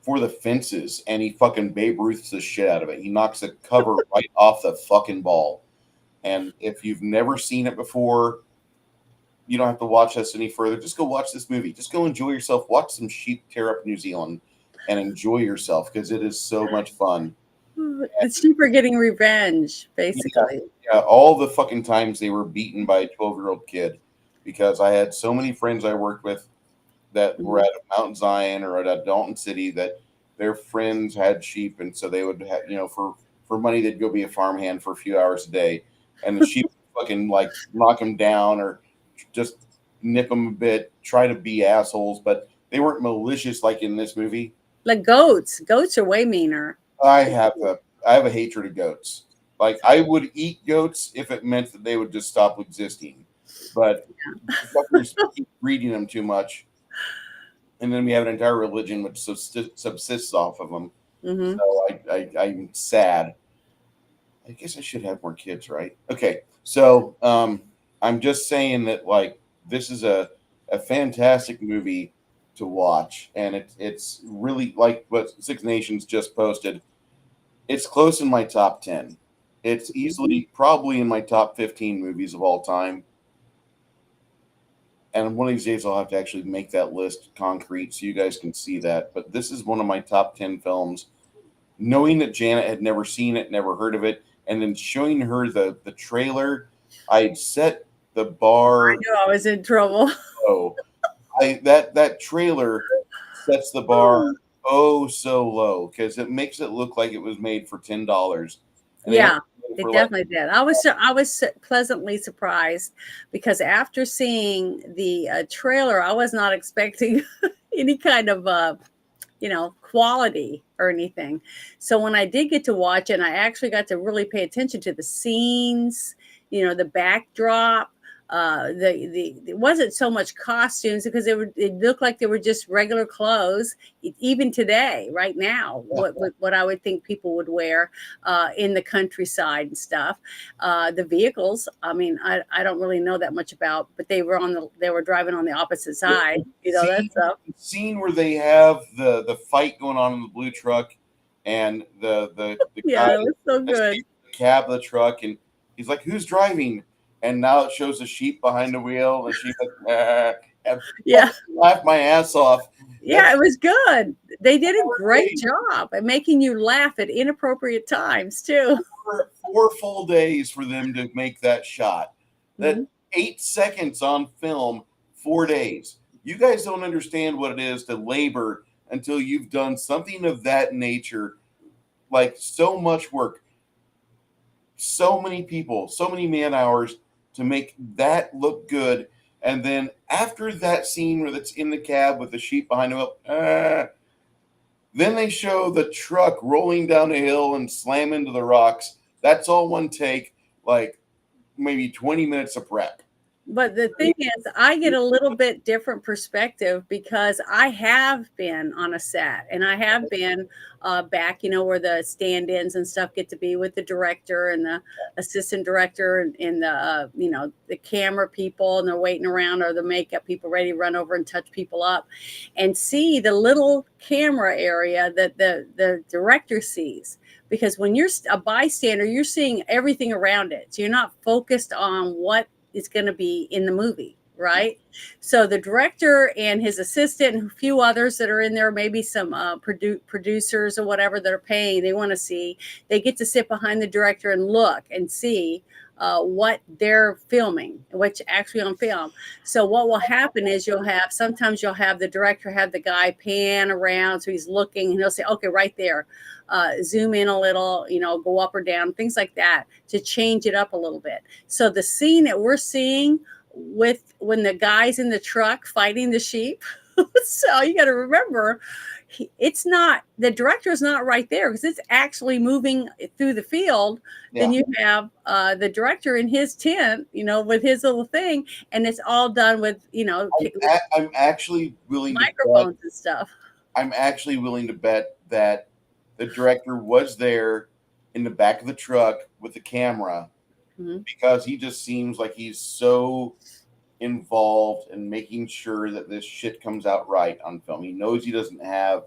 for the fences, and he fucking Babe Ruths the shit out of it. He knocks the cover right off the fucking ball. And if you've never seen it before, you don't have to watch us any further. Just go watch this movie. Just go enjoy yourself. Watch some sheep tear up New Zealand and enjoy yourself because it is so much fun. The sheep are getting revenge, Yeah, basically. yeah, all the fucking times they were beaten by a 12-year-old kid, because I had so many friends I worked with that were Mhm. at Mount Zion or at Dalton City that their friends had sheep, and so they would have, for money they'd go be a farmhand for a few hours a day, and the sheep would fucking like knock them down or just nip them a bit, try to be assholes, but they weren't malicious like in this movie. Like goats. Goats are way meaner. I have a I have a hatred of goats. Like I would eat goats if it meant that they would just stop existing, but fuckers keep breeding them too much, and then we have an entire religion which subsists off of them. Hmm. So I'm sad. I guess I should have more kids, right? Okay, so I'm just saying that like this is a fantastic movie to watch, and it's really like what Six Nations just posted. It's close in my top 10. It's easily probably in my top 15 movies of all time. And one of these days I'll have to actually make that list concrete so you guys can see that. But this is one of my top 10 films. Knowing that Janet had never seen it, never heard of it, and then showing her the trailer, I'd set the I bar knew I was in trouble. low. That trailer sets the bar oh so low because it makes it look like it was made for $10, and they Yeah. It for like, definitely did. I was pleasantly surprised because after seeing the trailer, I was not expecting any kind of quality or anything. So when I did get to watch it, I actually got to really pay attention to the scenes, the backdrop. The it wasn't so much costumes because it looked like they were just regular clothes. Even today, right now, what I would think people would wear in the countryside and stuff. The vehicles, I mean, I don't really know that much about, but they were driving on the opposite side. That stuff. scene where they have the fight going on in the blue truck, and the guy Yeah, it was so escapes good. the cab of the truck, and he's like, "Who's driving?" And now it shows a sheep behind the wheel, and the sheep like, and Yeah. laughed my ass off. Yeah, it was good. They did a great job at making you laugh at inappropriate times too. Four full days for them to make that shot. That Mhm. 8 seconds on film, 4 days. You guys don't understand what it is to labor until you've done something of that nature. Like, so much work, so many people, so many man hours to make that look good. And then after that scene where that's in the cab with the sheep behind him, then they show the truck rolling down a hill and slam into the rocks. That's all one take, like maybe 20 minutes of prep. But the thing is, I get a little bit different perspective because I have been on a set and I have been back, where the stand-ins and stuff get to be with the director and the assistant director and the camera people, and they're waiting around, or the makeup people ready to run over and touch people up, and see the little camera area that the director sees. Because when you're a bystander, you're seeing everything around it. So you're not focused on what is going to be in the movie, right? So the director and his assistant and a few others that are in there, maybe some producers or whatever that are paying, they want to see, they get to sit behind the director and look and see what they're filming, what's actually on film. So what will happen is sometimes you'll have the director have the guy pan around, so he's looking and he'll say, okay, right there, zoom in a little, go up or down, things like that, to change it up a little bit. So the scene that we're seeing when the guy's in the truck fighting the sheep, so you got to remember, it's not, the director is not right there because it's actually moving through the field. Yeah. Then you have the director in his tent, with his little thing, and it's all done with, I'm actually willing microphones and stuff. I'm actually willing to bet that the director was there in the back of the truck with the camera, because he just seems like he's so involved in making sure that this shit comes out right on film. He knows he doesn't have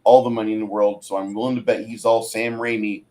all the money in the world, so I'm willing to bet he's all Sam Raimi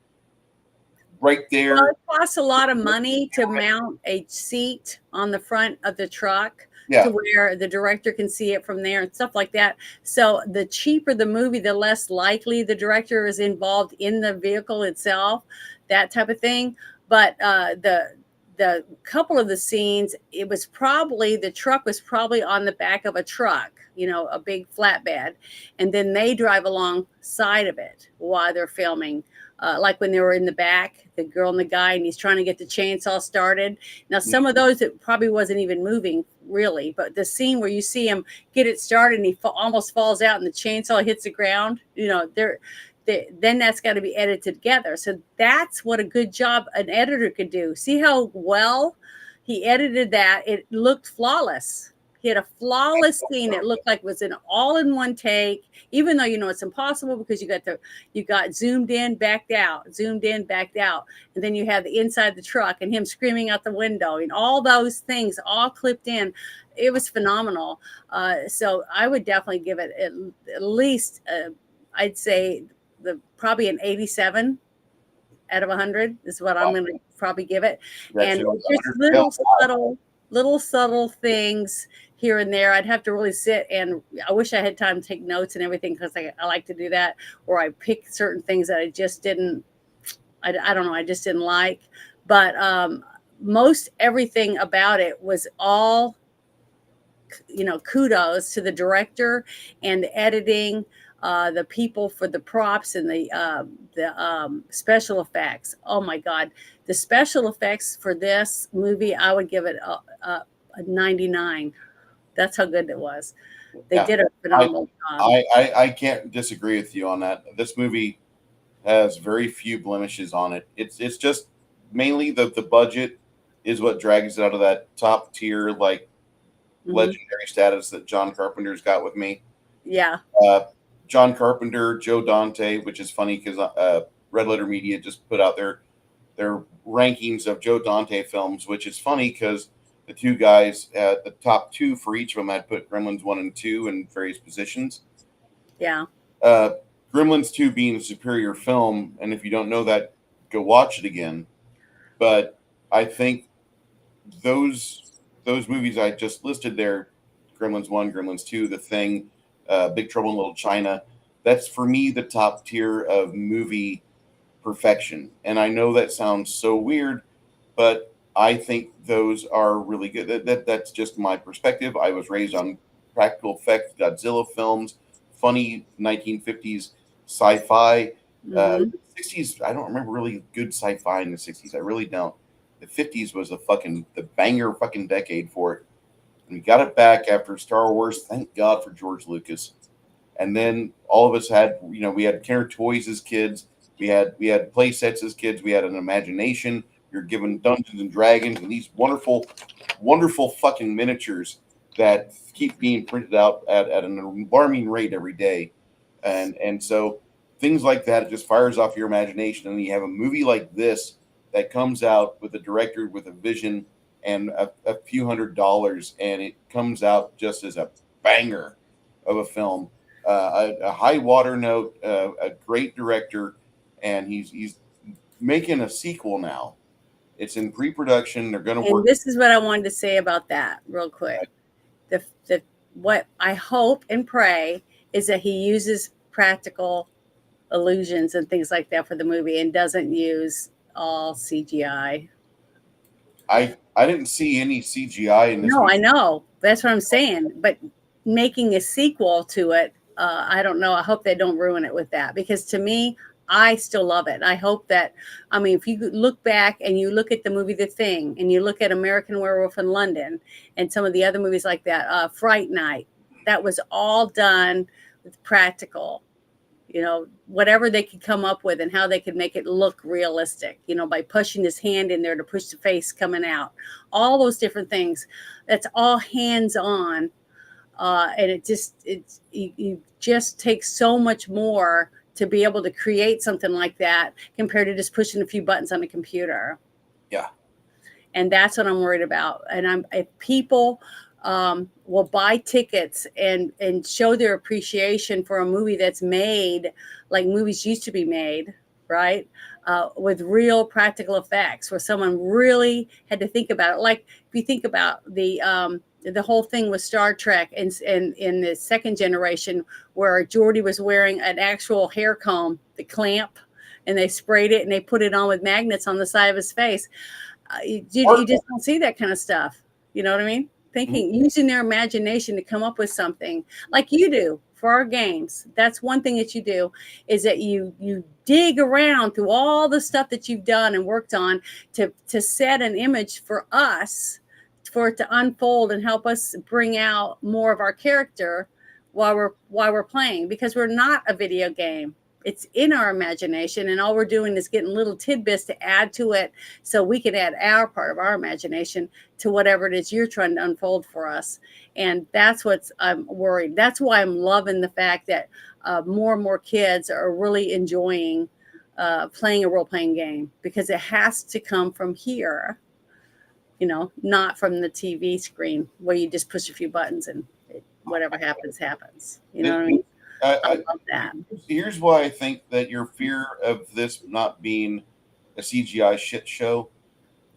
right there. Well, it costs a lot of money to mount a seat on the front of the truck to where the director can see it from there and stuff like that. So the cheaper the movie, the less likely the director is involved in the vehicle itself, that type of thing. But the couple of the scenes, the truck was probably on the back of a truck, a big flatbed, and then they drive alongside of it while they're filming. Like when they were in the back, the girl and the guy, and he's trying to get the chainsaw started. Now, some of those, it probably wasn't even moving really, but the scene where you see him get it started and he almost falls out and the chainsaw hits the ground, then that's got to be edited together. So that's what a good job an editor could do. See how well he edited that? It looked flawless. He had a flawless scene. It looked like it was an all-in-one take, even though it's impossible because you got zoomed in, backed out, and then you have the inside the truck and him screaming out the window, and all those things all clipped in. It was phenomenal. So I would definitely give it at least, I'd say probably an 87 out of 100 is what I'm going to probably give it. And just little subtle things here and there. I'd have to really sit, and I wish I had time to take notes and everything, because I like to do that, or I pick certain things that I just didn't, I don't know, I just didn't like. But most everything about it was all, kudos to the director and the editing. the people for the props and the special effects. Oh my God, the special effects for this movie, I would give it a 99. That's how good it was. They did a phenomenal job. I can't disagree with you on that. This movie has very few blemishes on it. It's just mainly the budget is what drags it out of that top tier like legendary status that John Carpenter's got with me. Yeah. John Carpenter, Joe Dante, which is funny because Red Letter Media just put out their rankings of Joe Dante films, which is funny because the two guys at the top two for each of them had put Gremlins 1 and 2 in various positions. Yeah. Gremlins 2 being a superior film, and if you don't know that, go watch it again. But I think those movies I just listed there, Gremlins 1, Gremlins 2, The Thing, Big Trouble in Little China, that's for me the top tier of movie perfection. And I know that sounds so weird, but I think those are really good. That's just my perspective. I was raised on practical effects, Godzilla films, funny 1950s sci-fi. 60s, I don't remember really good sci-fi in the 60s. I really don't. The 50s was the banger fucking decade for it. And we got it back after Star Wars. Thank God for George Lucas. And then all of us had, we had Kenner toys as kids. We had play sets as kids. We had an imagination. You're given Dungeons and Dragons and these wonderful, wonderful fucking miniatures that keep being printed out at an alarming rate every day. And so things like that, it just fires off your imagination. And you have a movie like this that comes out with a director with a vision and a few $100s, and it comes out just as a banger of a film, a high water note, a great director, and he's making a sequel now. It's in pre-production. They're going to work. And this is what I wanted to say about that real quick. What I hope and pray is that he uses practical illusions and things like that for the movie and doesn't use all CGI. I didn't see any CGI in this No, movie. I know. That's what I'm saying. But making a sequel to it, I don't know. I hope they don't ruin it with that, because to me, I still love it. I hope that, if you look back and you look at the movie The Thing and you look at American Werewolf in London and some of the other movies like that, Fright Night, that was all done with practical, whatever they could come up with and how they could make it look realistic, by pushing his hand in there to push the face coming out, all those different things. That's all hands on. And it just takes so much more to be able to create something like that compared to just pushing a few buttons on a computer. Yeah. And that's what I'm worried about. And if people will buy tickets and show their appreciation for a movie that's made like movies used to be made, right? With real practical effects, where someone really had to think about it. Like if you think about the whole thing with Star Trek and in the second generation, where Geordi was wearing an actual hair comb, the clamp, and they sprayed it and they put it on with magnets on the side of his face. You just don't see that kind of stuff. You know what I mean? Using their imagination to come up with something like you do for our games. That's one thing that you do, is that you dig around through all the stuff that you've done and worked on to set an image for us, for it to unfold and help us bring out more of our character while we're playing, because we're not a video game. It's in our imagination, and all we're doing is getting little tidbits to add to it so we can add our part of our imagination to whatever it is you're trying to unfold for us. And that's what's I'm worried. That's why I'm loving the fact that more and more kids are really enjoying playing a role-playing game, because it has to come from here, not from the TV screen where you just push a few buttons and whatever happens. You know what I mean? I love that. Here's why I think that your fear of this not being a CGI shit show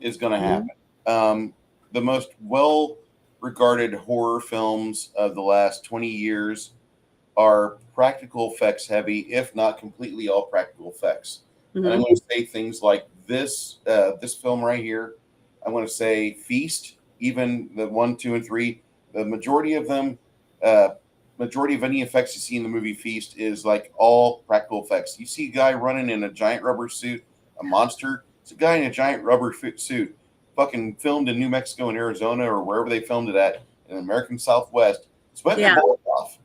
is going to happen. The most well-regarded horror films of the last 20 years are practical effects heavy, if not completely all practical effects. And I'm going to say things like this film right here. I'm going to say Feast, even the 1, 2, and 3. The majority of them, majority of any effects you see in the movie Feast is like all practical effects. You see a guy running in a giant rubber suit, a monster. It's a guy in a giant rubber suit, fucking filmed in New Mexico and Arizona or wherever they filmed it at in the American Southwest, sweating their balls off.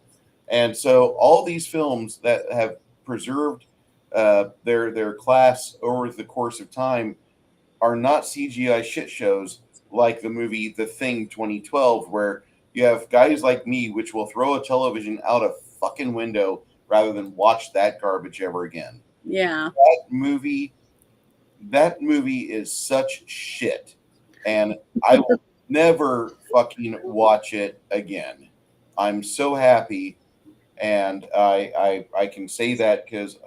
And so all these films that have preserved their class over the course of time are not CGI shit shows like the movie The Thing 2012, where you have guys like me, which will throw a television out a fucking window rather than watch that garbage ever again. Yeah. That movie is such shit. And I will never fucking watch it again. I'm so happy. And I can say that because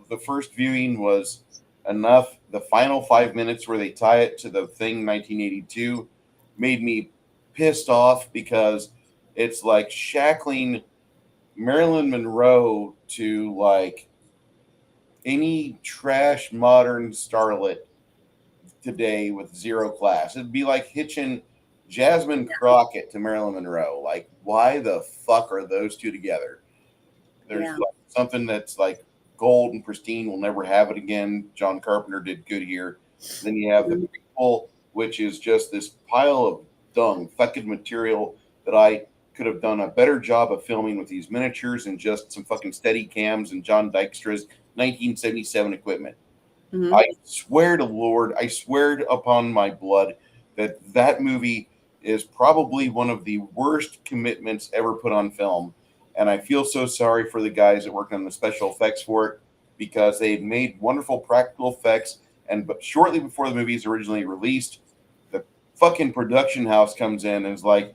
the first viewing was enough. The final 5 minutes where they tie it to The Thing 1982 made me pissed off because it's like shackling Marilyn Monroe to like any trash modern starlet today with zero class. It'd be like hitching Jasmine Crockett to Marilyn Monroe. Like, why the fuck are those two together? There's like something that's like gold and pristine. We'll never have it again. John Carpenter did good here. Then you have the prequel, which is just this pile of dung, fucking material that I could have done a better job of filming with these miniatures and just some fucking steady cams and John Dykstra's 1977 equipment. Mm-hmm. I swear to Lord, I swear upon my blood that movie is probably one of the worst commitments ever put on film. And I feel so sorry for the guys that worked on the special effects for it because they had made wonderful practical effects. But shortly before the movie is originally released, the fucking production house comes in and is like,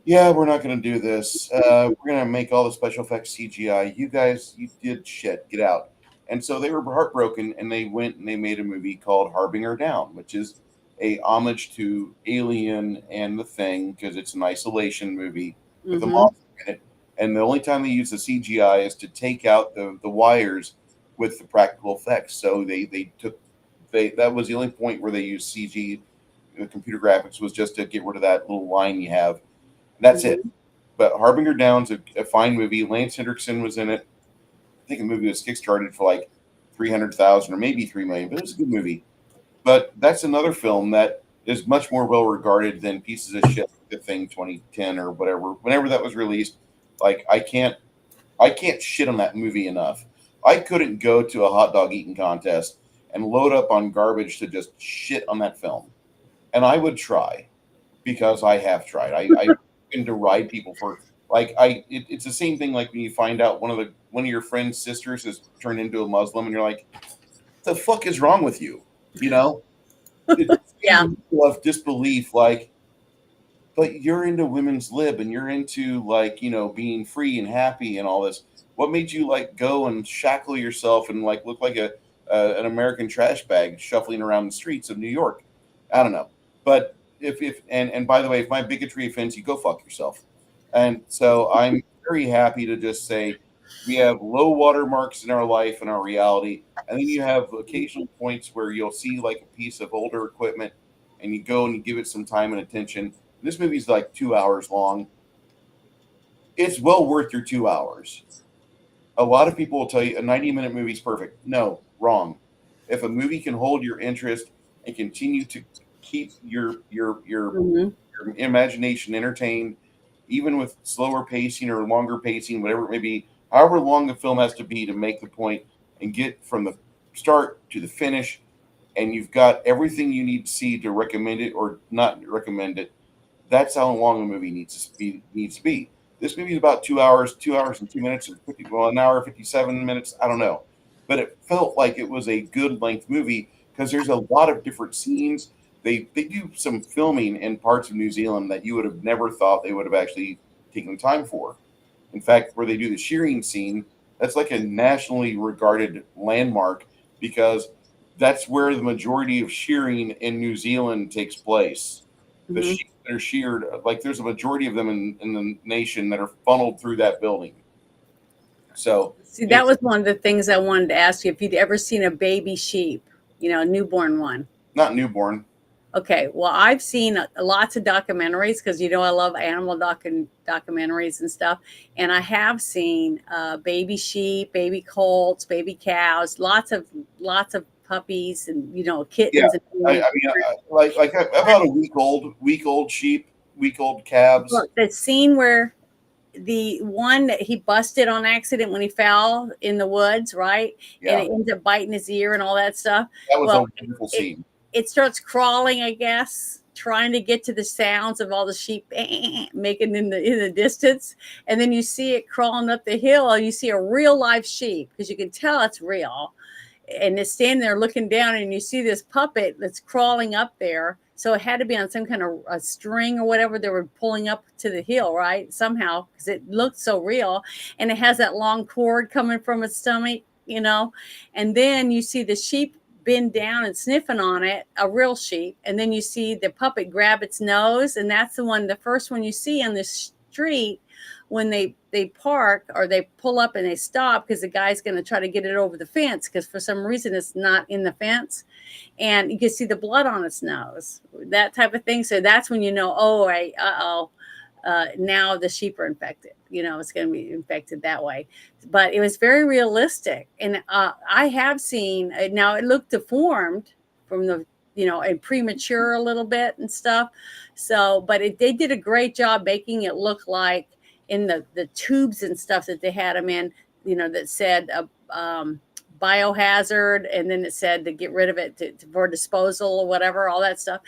yeah, we're not going to do this. We're going to make all the special effects CGI. You guys, you did shit. Get out. And so they were heartbroken, and they went and they made a movie called Harbinger Down, which is a homage to Alien and The Thing because it's an isolation movie with a monster in it. And the only time they use the CGI is to take out the wires with the practical effects. So that was the only point where they used CG, the computer graphics was just to get rid of that little line you have. That's it. But Harbinger Down's a fine movie. Lance Henriksen was in it. I think the movie was kickstarted for like 300,000 or maybe 3 million, but it was a good movie. But that's another film that is much more well regarded than pieces of shit like The Thing 2010 or whatever. Whenever that was released, like I can't shit on that movie enough. I couldn't go to a hot dog eating contest and load up on garbage to just shit on that film. And I would try because I have tried. I can deride people for like it's the same thing like when you find out one of your friend's sisters has turned into a Muslim and you're like, what the fuck is wrong with you? You know? It's of disbelief, like, but you're into women's lib and you're into like, you know, being free and happy and all this. What made you like go and shackle yourself and like look like an American trash bag shuffling around the streets of New York? I don't know. But and by the way, if my bigotry offends you, go fuck yourself. And so I'm very happy to just say we have low water marks in our life and our reality. And then you have occasional points where you'll see like a piece of older equipment and you go and you give it some time and attention. This movie's like 2 hours long. It's well worth your 2 hours. A lot of people will tell you a 90-minute movie is perfect. No, wrong. If a movie can hold your interest and continue to keep your imagination entertained, even with slower pacing or longer pacing, whatever it may be, however long the film has to be to make the point and get from the start to the finish, and you've got everything you need to see to recommend it or not recommend it. That's how long a movie needs to be. This movie is about 2 hours and 2 minutes, an hour 57 minutes. I don't know, but it felt like it was a good length movie because there's a lot of different scenes. They do some filming in parts of New Zealand that you would have never thought they would have actually taken time for. In fact, where they do the shearing scene, that's like a nationally regarded landmark because that's where the majority of shearing in New Zealand takes place. The sheep that are sheared, like there's a majority of them in the nation that are funneled through that building. So see, that was one of the things I wanted to ask you if you'd ever seen a baby sheep, you know, a newborn one. Not newborn. Okay, well, I've seen lots of documentaries because I love animal documentaries and stuff, and I have seen baby sheep, baby colts, baby cows, lots of puppies, and Yeah, kittens. And like about a week old sheep, week old calves. Look, the scene where the one that he busted on accident when he fell in the woods, right? And Yeah, it ends up biting his ear and all that stuff. that was a Well, wonderful it, scene. it starts crawling, I guess, trying to get to the sounds of all the sheep making in the distance, and then you see it crawling up the hill. And you see a real live sheep because you can tell it's real, and it's standing there looking down, and you see this puppet that's crawling up there. So it had to be on some kind of a string or whatever they were pulling up to the hill, right? Somehow, because it looked so real, and it has that long cord coming from its stomach. And then you see the sheep bend down and sniffing on it, a real sheep, and then you see the puppet grab its nose, and that's the first one you see on the street when they park or they pull up and they stop because the guy's going to try to get it over the fence because for some reason it's not in the fence, and you can see the blood on its nose, that type of thing. So that's when oh, right, now the sheep are infected. It's going to be infected that way. But it was very realistic, and I have seen now it looked deformed from and premature a little bit and stuff. So, but they did a great job making it look like in the tubes and stuff that they had them in, that said biohazard, and then it said to get rid of it for disposal or whatever, all that stuff.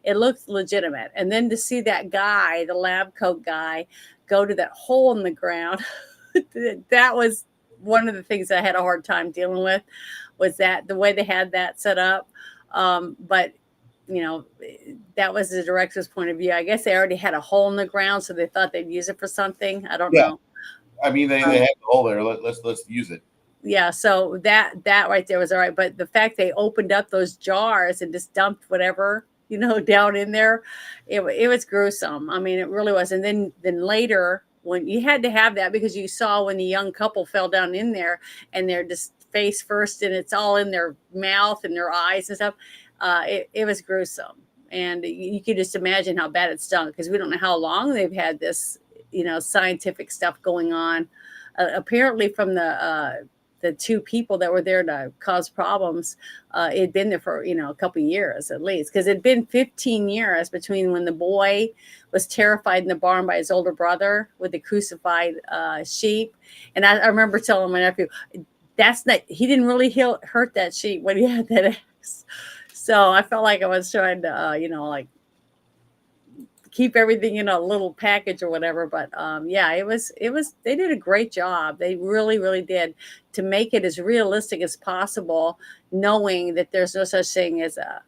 It looked legitimate. And then to see that guy, the lab coat guy, go to that hole in the ground, that was one of the things I had a hard time dealing with, was that the way they had that set up. But that was the director's point of view. I guess they already had a hole in the ground, so they thought they'd use it for something. I don't know. I mean, they had the hole there. Let's use it. Yeah, so that right there was all right, but the fact they opened up those jars and just dumped whatever down in there, it was gruesome. I mean, it really was. And then later, when you had to have that, because you saw when the young couple fell down in there and they're just face first and it's all in their mouth and their eyes and stuff, it was gruesome. And you could just imagine how bad it stunk, because we don't know how long they've had this scientific stuff going on. Apparently from the two people that were there to cause problems, it'd been there for a couple of years at least, because it'd been 15 years between when the boy was terrified in the barn by his older brother with the crucified sheep. And I remember telling my nephew, he didn't really hurt that sheep when he had that axe. So I felt like I was trying to like keep everything in a little package or whatever. But yeah, it was, they did a great job. They really, really did, to make it as realistic as possible, knowing that there's no such thing as a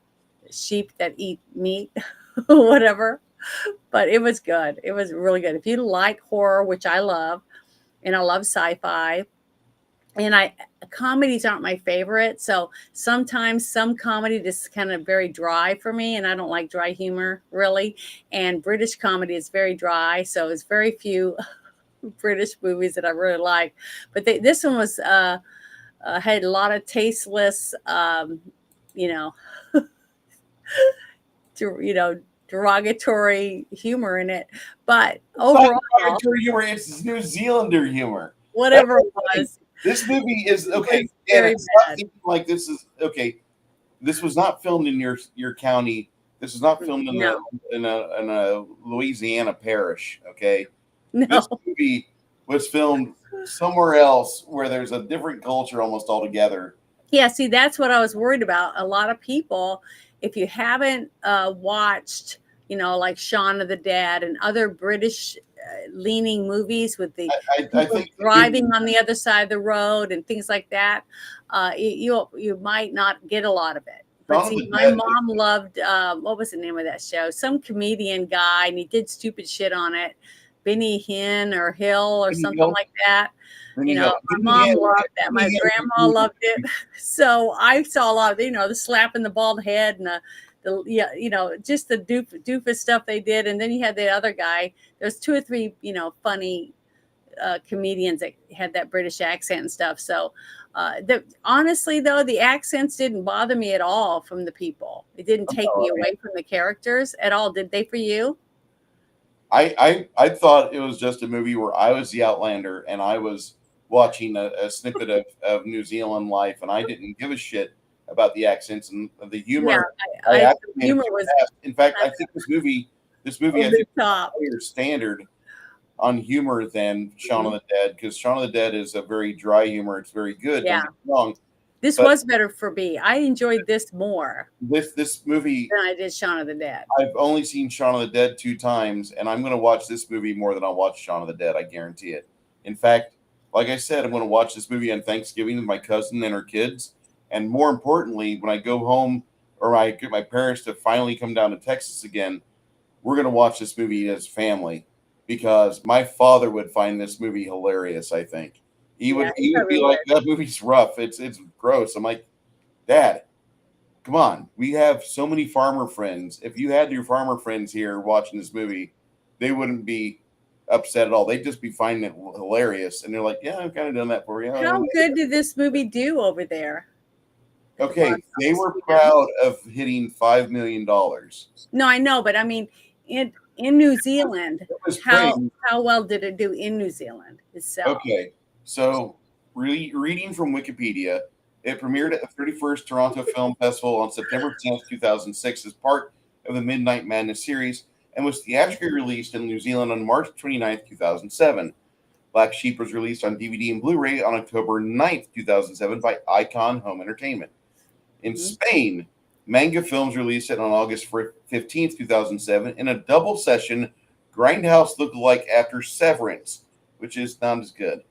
sheep that eat meat or whatever. But it was good. It was really good. If you like horror, which I love, and I love sci-fi, and comedies aren't my favorite. So sometimes some comedy just kind of very dry for me, and I don't like dry humor really. And British comedy is very dry, so it's very few British movies that I really like. But this one was had a lot of tasteless, you know, derogatory humor in it. But overall, derogatory humor, it's New Zealander humor. Whatever it was. This movie is okay. And it's not like this is okay. This was not filmed in your county. This was not filmed in a Louisiana parish. Okay, no. This movie was filmed somewhere else where there's a different culture almost altogether. Yeah, see, that's what I was worried about. A lot of people, if you haven't watched, like Shaun of the Dead and other British leaning movies with the I think driving on the other side of the road and things like that, you might not get a lot of it. But see, my mom loved what was the name of that show? Some comedian guy, and he did stupid shit on it. Benny Hill or something like that. My mom loved that. My grandma loved it. So I saw a lot of, the slapping the bald head and just the doofus stuff they did. And then you had the other guy. There's two or three, funny comedians that had that British accent and stuff. So, honestly, though, the accents didn't bother me at all from the people. It didn't take me away from the characters at all. Did they for you? I thought it was just a movie where I was the Outlander and I was watching a snippet of New Zealand life, and I didn't give a shit about the accents and the humor. Yeah, I actually made humor it was fast. In fact, I think this movie over has the a top. higher standard on humor than Shaun of the Dead, because Shaun of the Dead is a very dry humor. It's very good. Yeah. Don't get me wrong. This But was better for me. I enjoyed this more This movie, than I did Shaun of the Dead. I've only seen Shaun of the Dead 2 times, and I'm going to watch this movie more than I'll watch Shaun of the Dead. I guarantee it. In fact, like I said, I'm going to watch this movie on Thanksgiving with my cousin and her kids. And more importantly, when I go home or I get my parents to finally come down to Texas again, we're going to watch this movie as family, because my father would find this movie hilarious. I think he would be like, "That movie's rough. It's gross." I'm like, "Dad, come on. We have so many farmer friends. If you had your farmer friends here watching this movie, they wouldn't be upset at all. They'd just be finding it hilarious." And they're like, "Yeah, I've kind of done that for you." How good did this movie do over there? Okay, they were proud of hitting $5 million. No, I know, but I mean, in New Zealand, how well did it do in New Zealand itself? Okay, so reading from Wikipedia, it premiered at the 31st Toronto Film Festival on September 10th, 2006 as part of the Midnight Madness series, and was theatrically released in New Zealand on March 29th, 2007. Black Sheep was released on DVD and Blu-ray on October 9th, 2007 by Icon Home Entertainment. In Spain, Manga Films released it on August 15th, 2007 in a double session Grindhouse lookalike after Severance, which is not as good.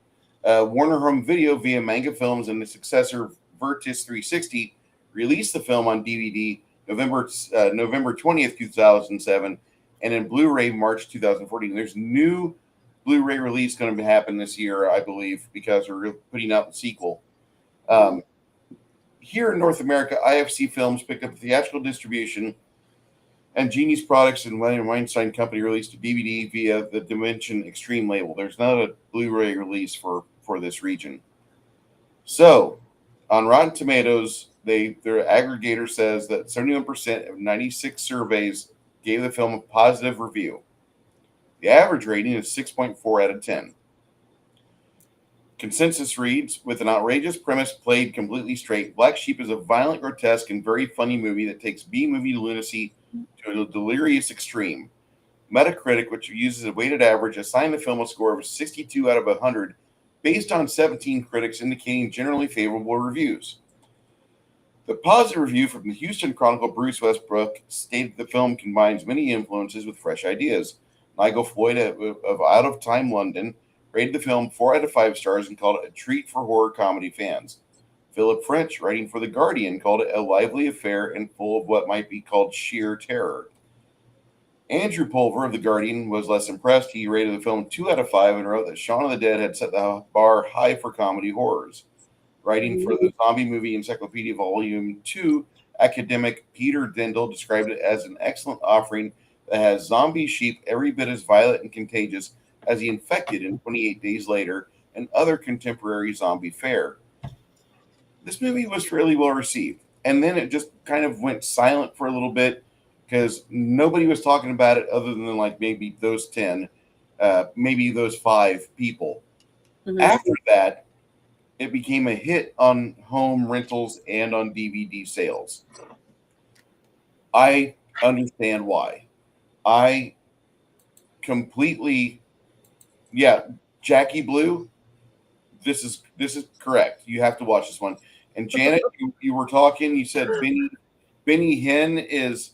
Warner Home Video via Manga Films and the successor Virtus 360 released the film on DVD November 20th, 2007, and in Blu-ray March 2014. There's new Blu-ray release going to happen this year, I believe, because we're putting out the sequel. Here in North America, IFC Films picked up theatrical distribution, and Genius Products and Weinstein Company released a DVD via the Dimension Extreme label. There's not a Blu-ray release for this region. So, on Rotten Tomatoes, their aggregator says that 71% of 96 surveys gave the film a positive review. The average rating is 6.4 out of 10. Consensus reads, with an outrageous premise played completely straight, Black Sheep is a violent, grotesque, and very funny movie that takes B-movie lunacy to a delirious extreme. Metacritic, which uses a weighted average, assigned the film a score of 62 out of 100, based on 17 critics indicating generally favorable reviews. The positive review from the Houston Chronicle, Bruce Westbrook, stated the film combines many influences with fresh ideas. Nigel Floyd of Out of Time London rated the film 4 out of 5 stars and called it a treat for horror comedy fans. Philip French, writing for The Guardian, called it a lively affair and full of what might be called sheer terror. Andrew Pulver of The Guardian was less impressed. He rated the film 2 out of 5 and wrote that Shaun of the Dead had set the bar high for comedy horrors. Writing for the Zombie Movie Encyclopedia Volume 2, academic Peter Dindal described it as an excellent offering that has zombie sheep every bit as violent and contagious as the infected in 28 Days Later and other contemporary zombie fare. This movie was fairly well received, and then it just kind of went silent for a little bit because nobody was talking about it other than like maybe those 10, maybe those 5 people. After that, it became a hit on home rentals and on DVD sales. I understand why. I completely, Jackie Blue. This is correct. You have to watch this one. And Janet, you were talking. You said Benny Hinn is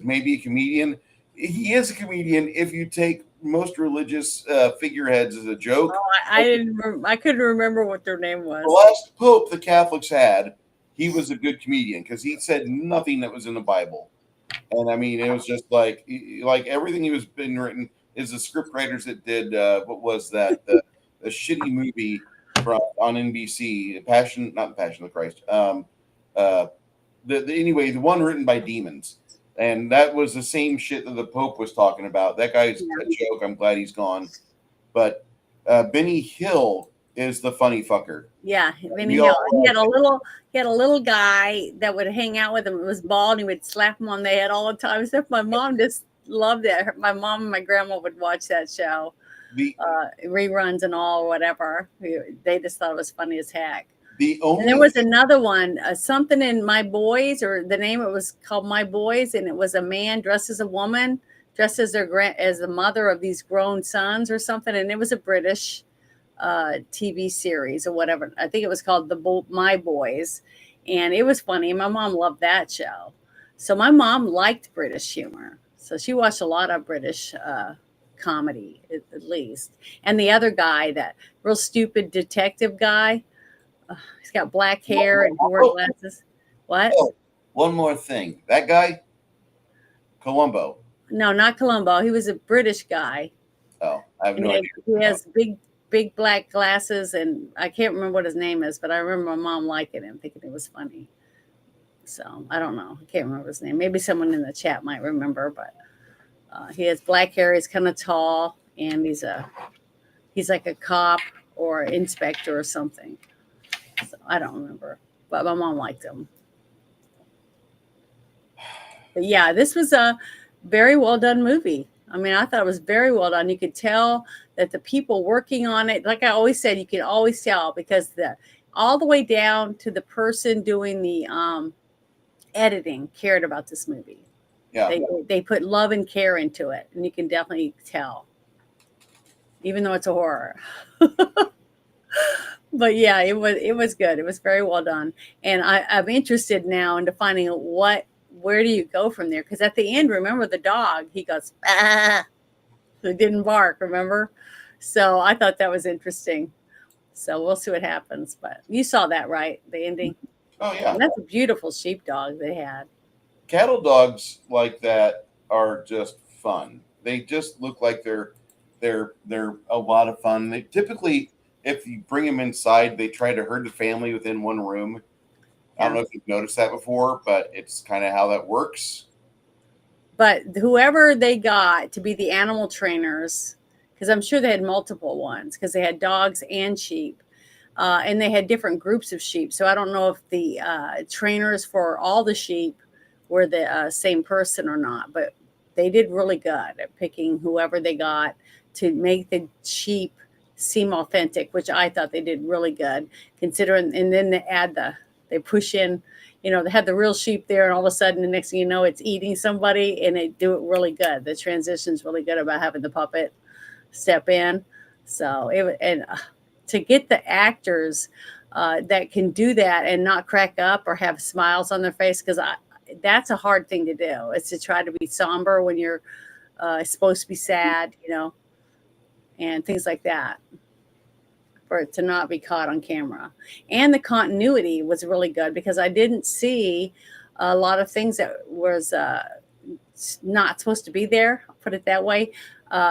maybe a comedian. He is a comedian if you take most religious figureheads as a joke. Oh, I couldn't remember what their name was. The last pope the Catholics had, he was a good comedian because he said nothing that was in the Bible. And I mean, it was just like everything he was been written is the script writers that did what was that the shitty movie on NBC, not Passion of the Christ. Anyway, the one written by demons, and that was the same shit that the Pope was talking about. That guy's a joke. I'm glad he's gone, but Benny Hill is the funny fucker. Yeah, Benny We Hill. all He had a little guy that would hang out with him. It was bald, and he would slap him on the head all the time. So my mom just loved it. My mom and my grandma would watch that show, the reruns and all, whatever. They just thought it was funny as heck. the And there only was another one, something in My Boys, or the name it was called My Boys, and it was a man dressed as a woman, dressed as as the mother of these grown sons or something, and it was a British TV series or whatever. I think it was called My Boys, and it was funny. My mom loved that show, so my mom liked British humor, so she watched a lot of British comedy at least. And the other guy, that real stupid detective guy, he's got black hair and wore glasses. What? Oh, one more thing. That guy, Columbo. No, not Columbo. He was a British guy. Oh, I have And no idea. he has big black glasses, and I can't remember what his name is, but I remember my mom liking him, thinking it was funny. So I don't know. I can't remember his name. Maybe someone in the chat might remember, but he has black hair. He's kind of tall, and he's like a cop or inspector or something. So I don't remember, but my mom liked him. But yeah, this was a very well done movie. I mean, I thought it was very well done. You could tell that the people working on it, like I always said, you can always tell because all the way down to the person doing the editing cared about this movie. Yeah. They put love and care into it, and you can definitely tell, even though it's a horror. But yeah, it was good. It was very well done, and I'm interested now into finding where do you go from there? Because at the end, remember the dog? He goes, ah, it didn't bark. Remember? So I thought that was interesting. So we'll see what happens. But you saw that, right? The ending. Oh yeah. And that's a beautiful sheepdog they had. Cattle dogs like that are just fun. They just look like they're a lot of fun. They typically, if you bring them inside, they try to herd the family within one room. I don't know if you've noticed that before, but it's kind of how that works. But whoever they got to be the animal trainers, because I'm sure they had multiple ones, because they had dogs and sheep, and they had different groups of sheep. So I don't know if the trainers for all the sheep were the same person or not, but they did really good at picking whoever they got to make the sheep seem authentic, which I thought they did really good, considering. And then they push in, they had the real sheep there, and all of a sudden, the next thing you know, it's eating somebody, and they do it really good. The transition's really good about having the puppet step in. So to get the actors that can do that and not crack up or have smiles on their face, because that's a hard thing to do. It's to try to be somber when you're supposed to be sad, and things like that, for it to not be caught on camera. And the continuity was really good, because I didn't see a lot of things that was not supposed to be there, I'll put it that way.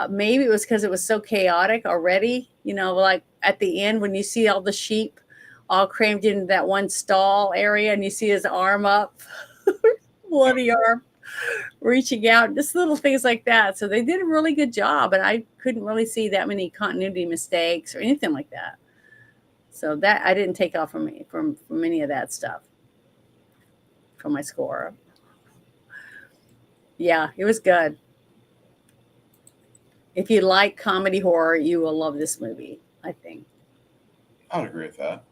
Maybe it was because it was so chaotic already, like at the end when you see all the sheep all crammed into that one stall area, and you see his arm up, bloody arm, reaching out, just little things like that. So they did a really good job, and I couldn't really see that many continuity mistakes or anything like that. So that I didn't take off from any of that stuff from my score. Yeah, it was good. If you like comedy horror, you will love this movie, I think. I would agree with that.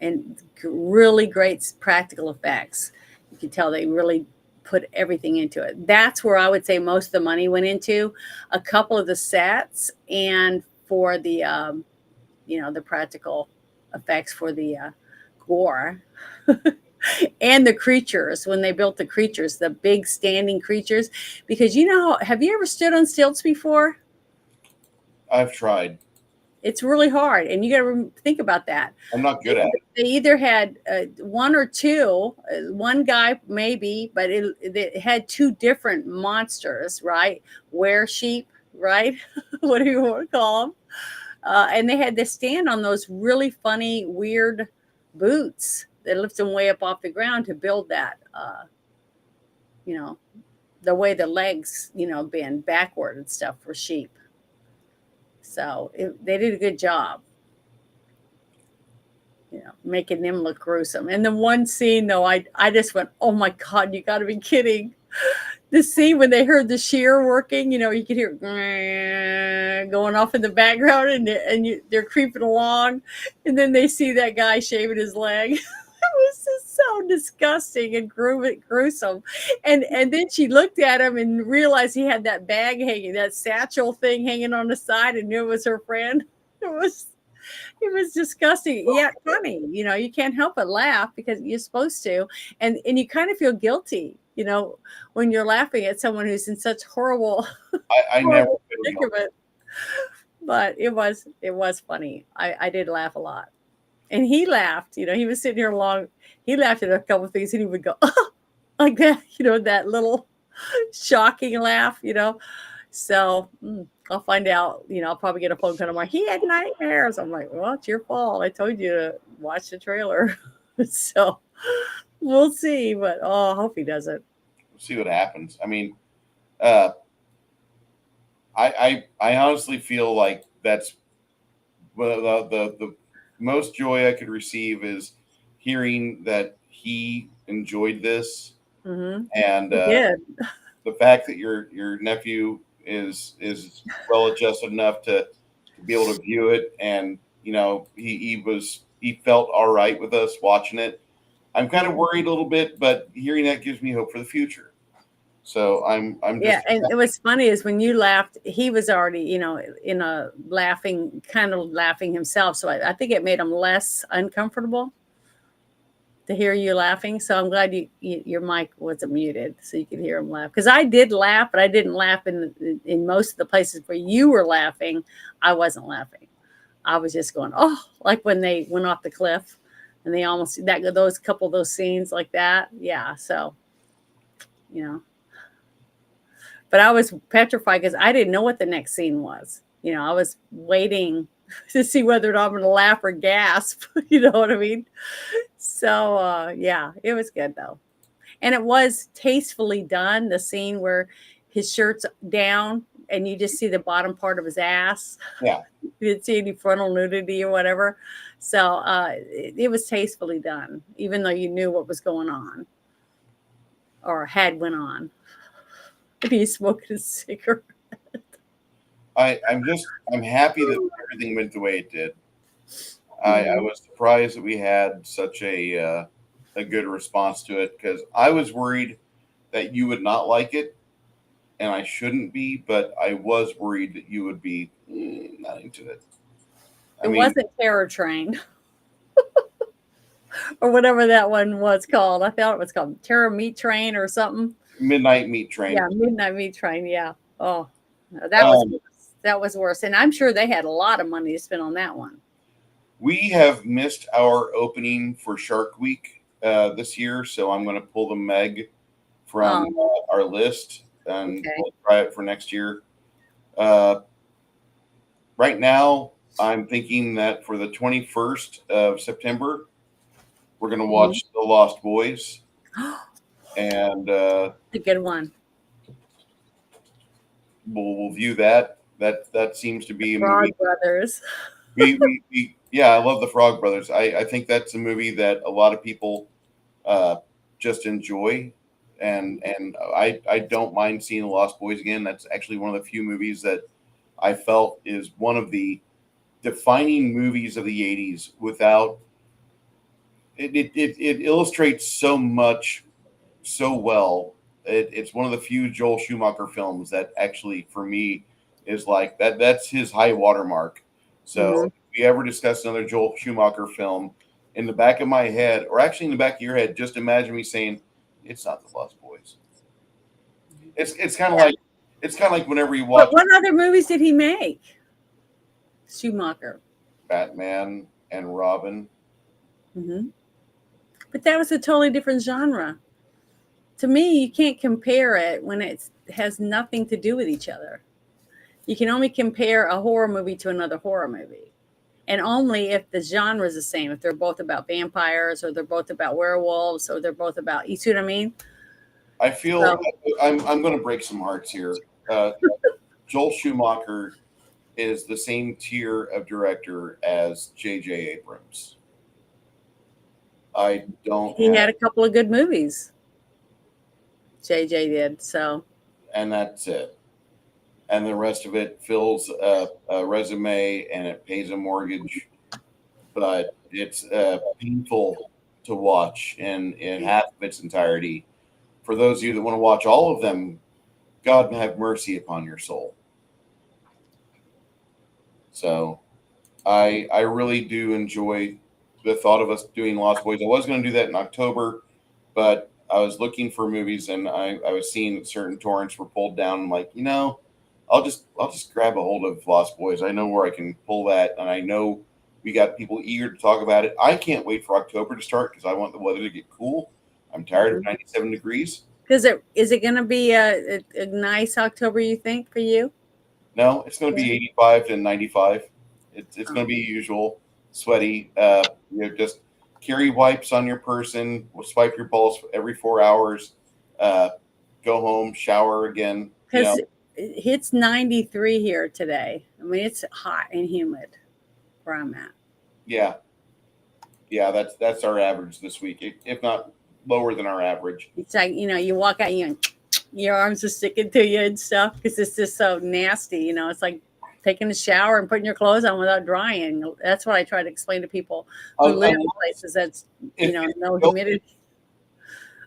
And really great practical effects. You can tell they really put everything into it. That's where I would say most of the money went into. A couple of the sets, and for the the practical effects for the gore. And the creatures, when they built the creatures, the big standing creatures, because have you ever stood on stilts before? I've tried. It's really hard, and you got to think about that. I'm not good at it. They either had one or two, one guy maybe, but it had two different monsters, right? Were sheep, right? What do you want to call them? And they had to stand on those really funny, weird boots that lift them way up off the ground to build that, the way the legs, bend backward and stuff for sheep. So they did a good job, making them look gruesome. And the one scene though, I just went, oh my God, you got to be kidding. The scene when they heard the shear working, you could hear going off in the background, and they're creeping along, and then they see that guy shaving his leg. It was just so disgusting and gruesome. And then she looked at him and realized he had that bag hanging, that satchel thing hanging on the side, and knew it was her friend. It was disgusting, yet funny. You can't help but laugh because you're supposed to, and you kind of feel guilty, when you're laughing at someone who's in such horrible, I never horrible feel guilty. predicament. But it was funny. I did laugh a lot, and he laughed. He was sitting here long. He laughed at a couple of things, and he would go like that. That little shocking laugh. So I'll find out, I'll probably get a phone call tomorrow. He had nightmares. I'm like, well, it's your fault. I told you to watch the trailer. So we'll see. But I hope he doesn't. We'll see what happens. I mean, I honestly feel like that's the most joy I could receive is hearing that he enjoyed this, Mm-hmm. and He did. the fact that your nephew is well adjusted enough to be able to view it, and he felt all right with us watching it. I'm kind of worried a little bit, but hearing that gives me hope for the future. So I'm just Yeah, and it was funny is when you laughed, he was already, in a kind of laughing himself. So I think it made him less uncomfortable to hear you laughing. So I'm glad your mic wasn't muted so you could hear him laugh. Because I did laugh, but I didn't laugh in most of the places where you were laughing. I wasn't laughing. I was just going, oh, like when they went off the cliff and they almost those couple of those scenes like that. Yeah. So, but I was petrified because I didn't know what the next scene was. I was waiting to see whether or not I'm going to laugh or gasp. You know what I mean? So, yeah, it was good though. And it was tastefully done. The scene where his shirt's down and you just see the bottom part of his ass. Yeah. You didn't see any frontal nudity or whatever. So it was tastefully done, even though you knew what was going on or had went on. He's smoking a cigarette. I'm happy that everything went the way it did. I was surprised that we had such a good response to it because I was worried that you would not like it, and I shouldn't be, but I was worried that you would be not into it. It wasn't Terror Train or whatever that one was called. I thought it was called Terror Meat Train or something. Midnight Meat Train. Yeah, Midnight Meat Train. Yeah. Oh, that was worse. And I'm sure they had a lot of money to spend on that one. We have missed our opening for Shark Week this year, so I'm going to pull the Meg from our list and we'll try it for next year. Right now, I'm thinking that for the 21st of September, we're going to watch The Lost Boys. And a good one. We'll view that. That seems to be a Frog movie. Brothers. Yeah, I love the Frog Brothers. I think that's a movie that a lot of people just enjoy, and I don't mind seeing The Lost Boys again. That's actually one of the few movies that I felt is one of the defining movies of the 80s. Without it illustrates so much so well. It's one of the few Joel Schumacher films that actually, for me, is like that. That's his high watermark. So if we ever discuss another Joel Schumacher film, in the back of my head, or actually in the back of your head, just imagine me saying, "It's not The Lost Boys." It's kind of like whenever you watch. What other movies did he make? Schumacher. Batman and Robin. Mm-hmm. But that was a totally different genre. To me, you can't compare it when it has nothing to do with each other. You can only compare a horror movie to another horror movie. And only if the genre is the same, if they're both about vampires or they're both about werewolves or they're both about, you see what I mean? I feel I'm going to break some hearts here. Joel Schumacher is the same tier of director as J.J. Abrams. I don't He have, had a couple of good movies. JJ did. So and that's it. And the rest of it fills a resume and it pays a mortgage, but it's painful to watch in half of its entirety. For those of you that want to watch all of them, God have mercy upon your soul. So I really do enjoy the thought of us doing Lost Boys. I was going to do that in October, but I was looking for movies and I was seeing that certain torrents were pulled down. I'm like, I'll just grab a hold of Lost Boys. I know where I can pull that, and I know we got people eager to talk about it. I can't wait for October to start because I want the weather to get cool. I'm tired of 97 degrees. is it going to be a nice October, you think, for you? No, it's going to be 85 to 95. It's going to be usual, sweaty. Just carry wipes on your person. We'll swipe your pulse every 4 hours. Go home, shower again. Because it hits 93 here today. I mean, it's hot and humid where I'm at. Yeah, that's our average this week, if not lower than our average. It's like, you walk out, your arms are sticking to you and stuff because it's just so nasty. It's like taking a shower and putting your clothes on without drying. That's what I try to explain to people who live in places that's no humidity.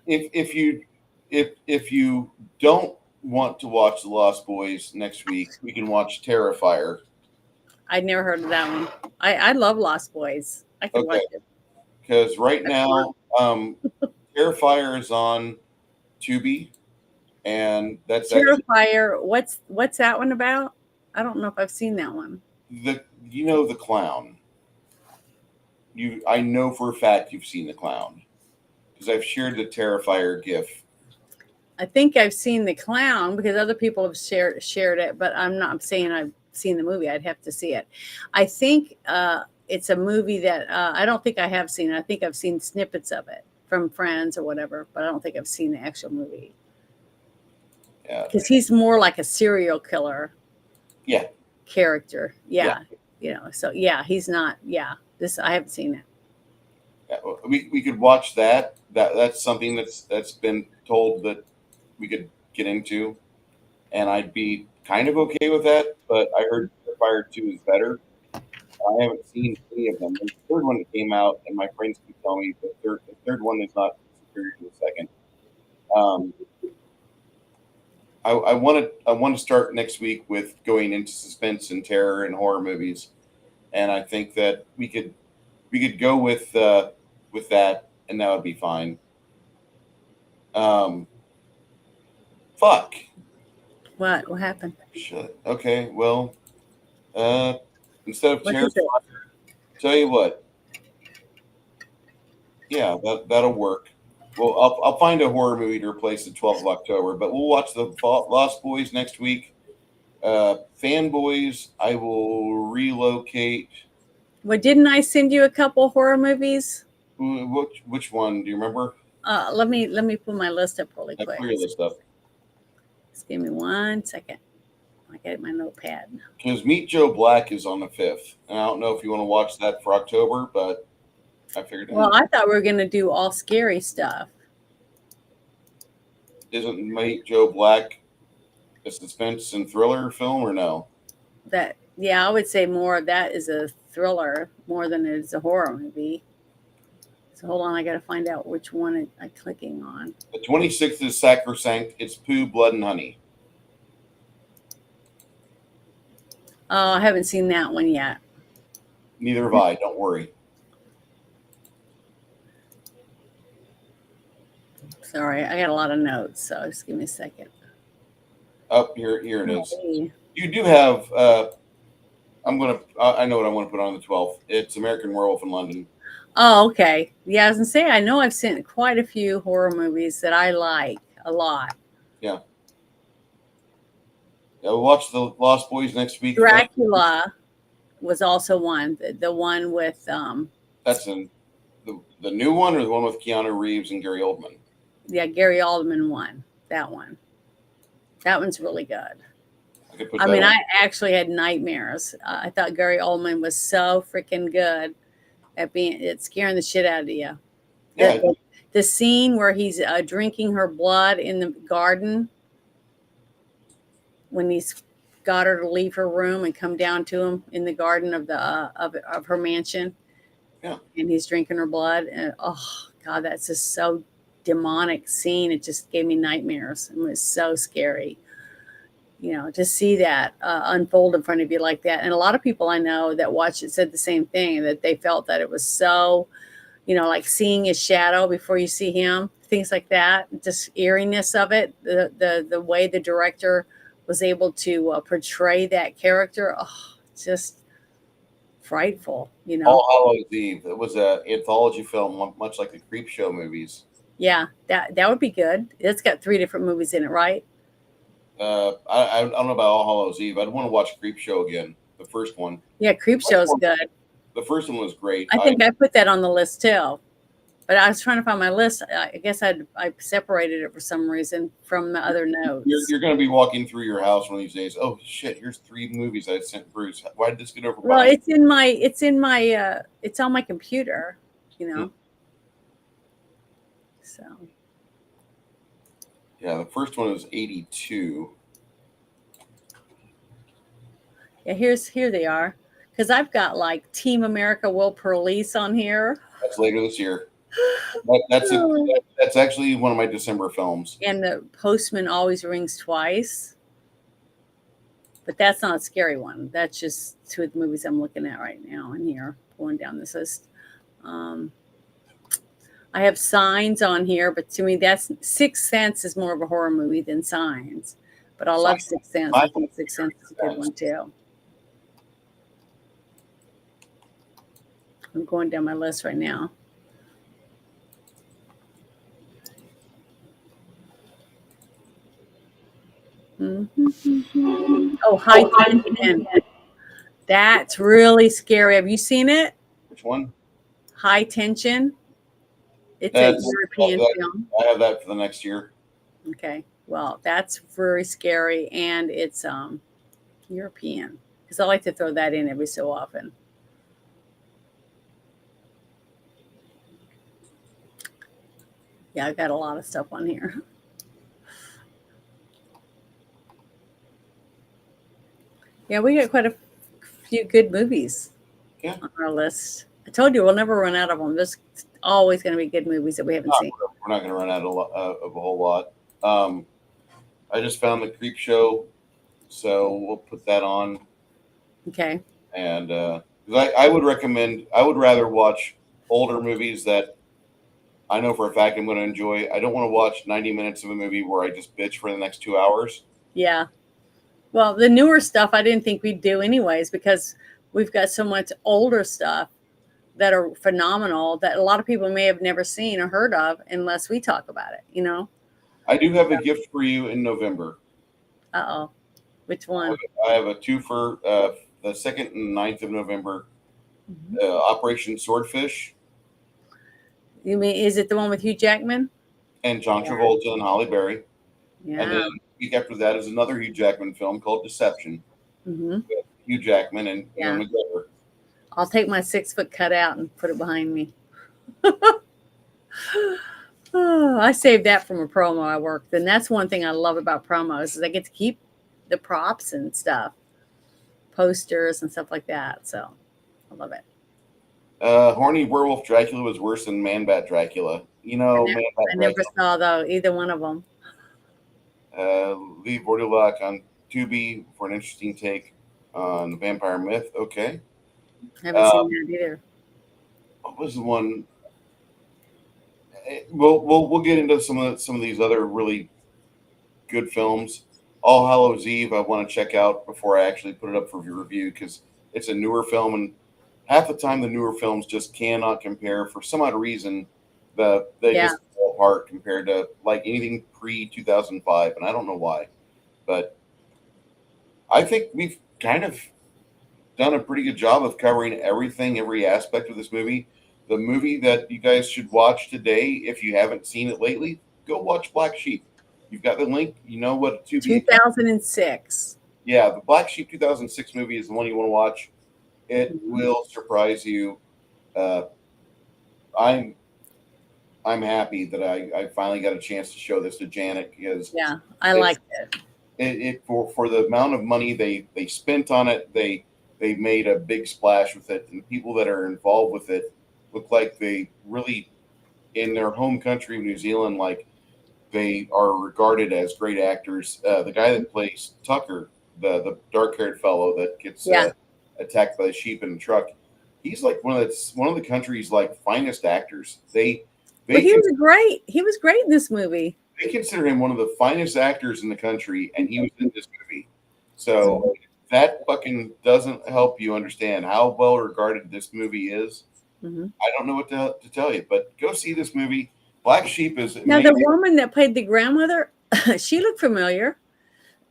If you don't want to watch The Lost Boys next week, we can watch Terrifier. I'd never heard of that one. I love Lost Boys. I can watch it. Because right now, Terrifier is on Tubi, and that's Terrifier. What's that one about? I don't know if I've seen that one. The clown. I know for a fact you've seen the clown because I've shared the Terrifier GIF. I think I've seen the clown because other people have shared it, but I'm saying I've seen the movie. I'd have to see it. I think it's a movie that I don't think I have seen. I think I've seen snippets of it from friends or whatever, but I don't think I've seen the actual movie. Yeah, because he's more like a serial killer. Yeah. Character. Yeah. So yeah, he's not. Yeah, this I haven't seen it. Yeah, we could watch that. That's something that's been told that we could get into, and I'd be kind of okay with that. But I heard Fire 2 is better. I haven't seen any of them. There's the third one that came out, and my friends keep telling me the third one is not superior to the second. I want to start next week with going into suspense and terror and horror movies, and I think that we could go with that, and that would be fine. Fuck. What happened? Shit. Okay. Well, instead of terror, tell you what. Yeah, that'll work. Well, I'll find a horror movie to replace the 12th of October, but we'll watch the Lost Boys next week. Fanboys, I will relocate. Well, didn't I send you a couple horror movies? Which one? Do you remember? Let me pull my list up really quick. Clear your list up. Just give me 1 second. I got my notepad. Because Meet Joe Black is on the 5th, and I don't know if you want to watch that for October, but I figured. Well, I thought we were going to do all scary stuff. Isn't Meet Joe Black a suspense and thriller film, or no? I would say more of that is a thriller more than it is a horror movie. So hold on, I got to find out which one I'm clicking on. The 26th is Sacrosanct. It's Pooh, Blood, and Honey. Oh, I haven't seen that one yet. Neither have I. Don't worry. Sorry, I got a lot of notes, so just give me a second. Up here it is. You do have. I know what I want to put on the 12th. It's American Werewolf in London. Oh, okay. Yeah, I was gonna say I know I've seen quite a few horror movies that I like a lot. Yeah. We'll watch the Lost Boys next week. Dracula was also one. The one with That's in the new one, or the one with Keanu Reeves and Gary Oldman? Yeah, Gary Oldman one. That one. That one's really good. could put I that mean, on. I actually had nightmares. I thought Gary Oldman was so freaking good at scaring the shit out of you. Yeah, The scene where he's drinking her blood in the garden when he's got her to leave her room and come down to him in the garden of the of her mansion, yeah. and he's drinking her blood. And oh God, that's just so demonic scene. It just gave me nightmares. It was so scary. To see that unfold in front of you like that. And a lot of people I know that watched it said the same thing, that they felt that it was so, like seeing his shadow before you see him, things like that, just eeriness of it, the way the director was able to portray that character. Oh, just frightful. All Hallows Eve. It was an anthology film, much like the Creep Show movies. Yeah, that would be good. It's got 3 different movies in it, right? I don't know about All Hallows Eve. I'd want to watch Creep Show again. The first one. Yeah, Creep Show's good. The first one was great. I think I put that on the list too. But I was trying to find my list. I guess I separated it for some reason from the other notes. You're going to be walking through your house one of these days. Oh shit! Here's 3 movies I sent Bruce. Why did this get over? Well, it's on my computer, So. Yeah, the first one was 82. Yeah, here they are. Because I've got like Team America Will Police on here. That's later this year. That's actually one of my December films. And The Postman Always Rings Twice. But that's not a scary one. That's just 2 of the movies I'm looking at right now in here, going down this list. I have Signs on here, but to me, that's Sixth Sense is more of a horror movie than Signs. But I love Sixth Sense. I think Sixth Sense is a good one too. I'm going down my list right now. Oh, High Tension. That's really scary. Have you seen it? Which one? High Tension. It's a European film. I have that for the next year. Okay. Well, that's very scary, and it's European, because I like to throw that in every so often. Yeah, I got a lot of stuff on here. Yeah, we got quite a few good movies on our list. I told you we'll never run out of them. There's always going to be good movies that we haven't seen. We're not going to run out of a whole lot. I just found the Creep Show, so we'll put that on. Okay. And I would rather watch older movies that I know for a fact I'm going to enjoy. I don't want to watch 90 minutes of a movie where I just bitch for the next 2 hours. Yeah. Well, the newer stuff I didn't think we'd do anyways, because we've got so much older stuff that are phenomenal that a lot of people may have never seen or heard of unless we talk about it, I do have a gift for you in November. Uh-oh. Which one? I have a 2 for the 2nd and 9th of November. Operation Swordfish. You mean, is it the one with Hugh Jackman? And John Travolta and Halle Berry. Yeah. And then the week after that is another Hugh Jackman film called Deception. With Hugh Jackman and McGregor. I'll take my 6-foot cutout and put it behind me. Oh, I saved that from a promo I worked. And that's one thing I love about promos is I get to keep the props and stuff, posters and stuff like that. So I love it. Horny Werewolf Dracula was worse than Man Bat Dracula. I never saw though either one of them. Lee Bordulac on Tubi for an interesting take on the vampire myth. Okay. Haven't seen that either. What was the one? We'll get into some of these other really good films. All Hallows Eve I want to check out before I actually put it up for review because it's a newer film, and half the time the newer films just cannot compare for some odd reason. They just fall apart compared to like anything pre-2005, and I don't know why. But I think we've kind of done a pretty good job of covering everything, every aspect of this movie. The movie that you guys should watch today, if you haven't seen it lately, go watch Black Sheep. You've got the link. You know what to be. 2006. Yeah, the Black Sheep 2006 movie is the one you want to watch. It Mhm. will surprise you. Uh, I'm I'm happy that I finally got a chance to show this to Janet because Yeah, I it's liked it. it for the amount of money they spent on it. They made a big splash with it, and the people that are involved with it look like they really in their home country of New Zealand, like they are regarded as great actors. The guy that plays Tucker, the dark haired fellow that gets Yeah. attacked by the sheep in the truck, he's like one of the country's like finest actors. Well, They can he was great in this movie. they consider him one of the finest actors in the country, and he was in this movie. So that fucking doesn't help you understand how well regarded this movie is. Mhm. I don't know what to tell you, but go see this movie. Black Sheep is Now, the amazing. woman that played the grandmother, she looked familiar.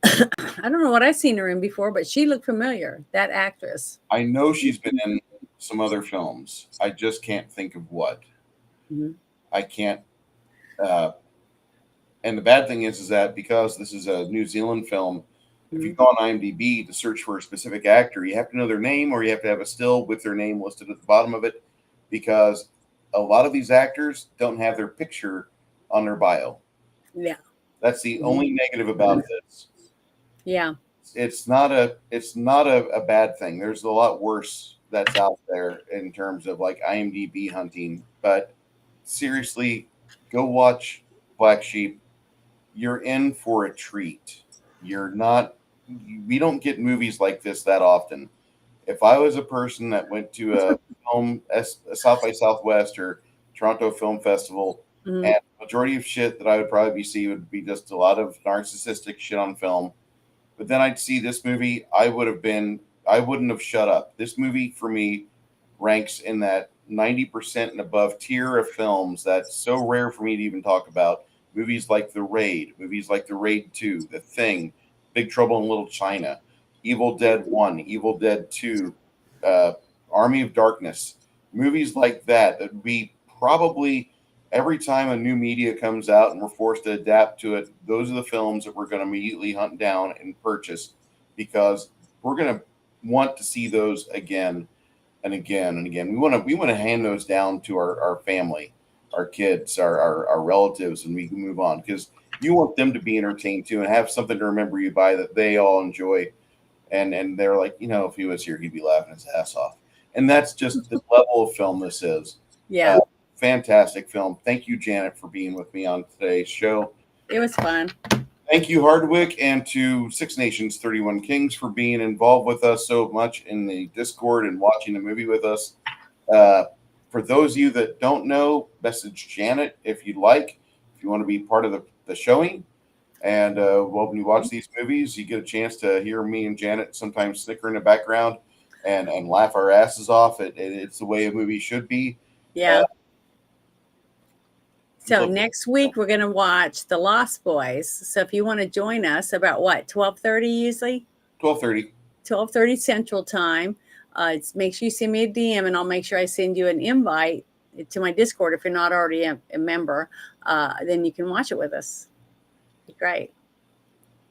I don't know what I've seen her in before, but she looked familiar. That actress. I know she's been in some other films. I just can't think of what. Mhm. I can't. Uh, and the bad thing is that because this is a New Zealand film, if you Mhm. go on IMDb to search for a specific actor, you have to know their name or you have to have a still with their name listed at the bottom of it because a lot of these actors don't have their picture on their bio. Yeah. That's the Mhm. only negative about this. Yeah. It's not a bad thing. There's a lot worse that's out there in terms of like IMDb hunting. But seriously, go watch Black Sheep. You're in for a treat. You're not. We don't get movies like this that often. If I was a person that went to a South by Southwest or Toronto Film Festival, Mhm. and the majority of shit that I would probably see would be just a lot of narcissistic shit on film, but then I'd see this movie, I wouldn't have shut up. This movie for me ranks in that 90% and above tier of films that's so rare for me to even talk about. Movies like movies like The Raid 2, The Thing, Big Trouble in Little China, Evil Dead 1, Evil Dead 2, uh, Army of Darkness. Movies like that we probably every time a new media comes out and we're forced to adapt to it, those are the films that we're going to immediately hunt down and purchase because we're going to want to see those again and again and again. We want to hand those down to our family, our kids, our relatives, and we can move on because you want them to be entertained too and have something to remember you by that they all enjoy. And they're like, if he was here, he'd be laughing his ass off. And that's just the level of film this is. Yeah. Uh, Fantastic film. Thank you, Janet, for being with me on today's show. It was fun. Thank you, Hardwick, and to Six Nations 31 Kings for being involved with us so much in the Discord and watching the movie with us. For those of you that don't know, message Janet if you'd like, if you want to be part of the showing. And when you watch these movies, you get a chance to hear me and Janet sometimes snicker in the background and laugh our asses off. It's the way a movie should be. Yeah. So Look, next week we're going to watch The Lost Boys. So if you want to join us about what 12:30 usually 12:30. 12:30 Central Time, make sure you send me a DM and I'll make sure I send you an invite to my Discord if you're not already a member. Then you can watch it with us. Great.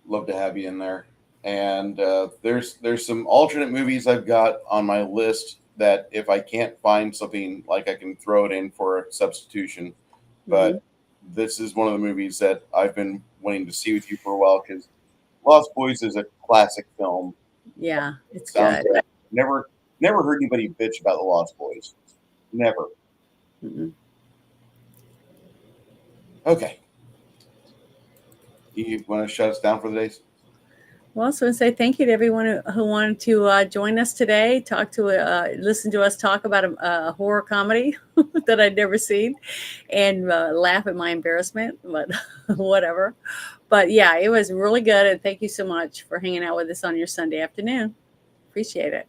Love to have you in there. And there's some alternate movies I've got on my list that if I can't find something like I can throw it in for a substitution. But this is one of the movies that I've been wanting to see with you for a while because Lost Boys is a classic film. Yeah, it's Sounds good. good. Never heard anybody bitch about the Lost Boys. Never. Mm-mm. Okay. You want to shut us down for the days? Well, so I say thank you to everyone who wanted to join us today, listen to us talk about a horror comedy that I'd never seen, and laugh at my embarrassment, but whatever. But yeah, it was really good, and thank you so much for hanging out with us on your Sunday afternoon. Appreciate it.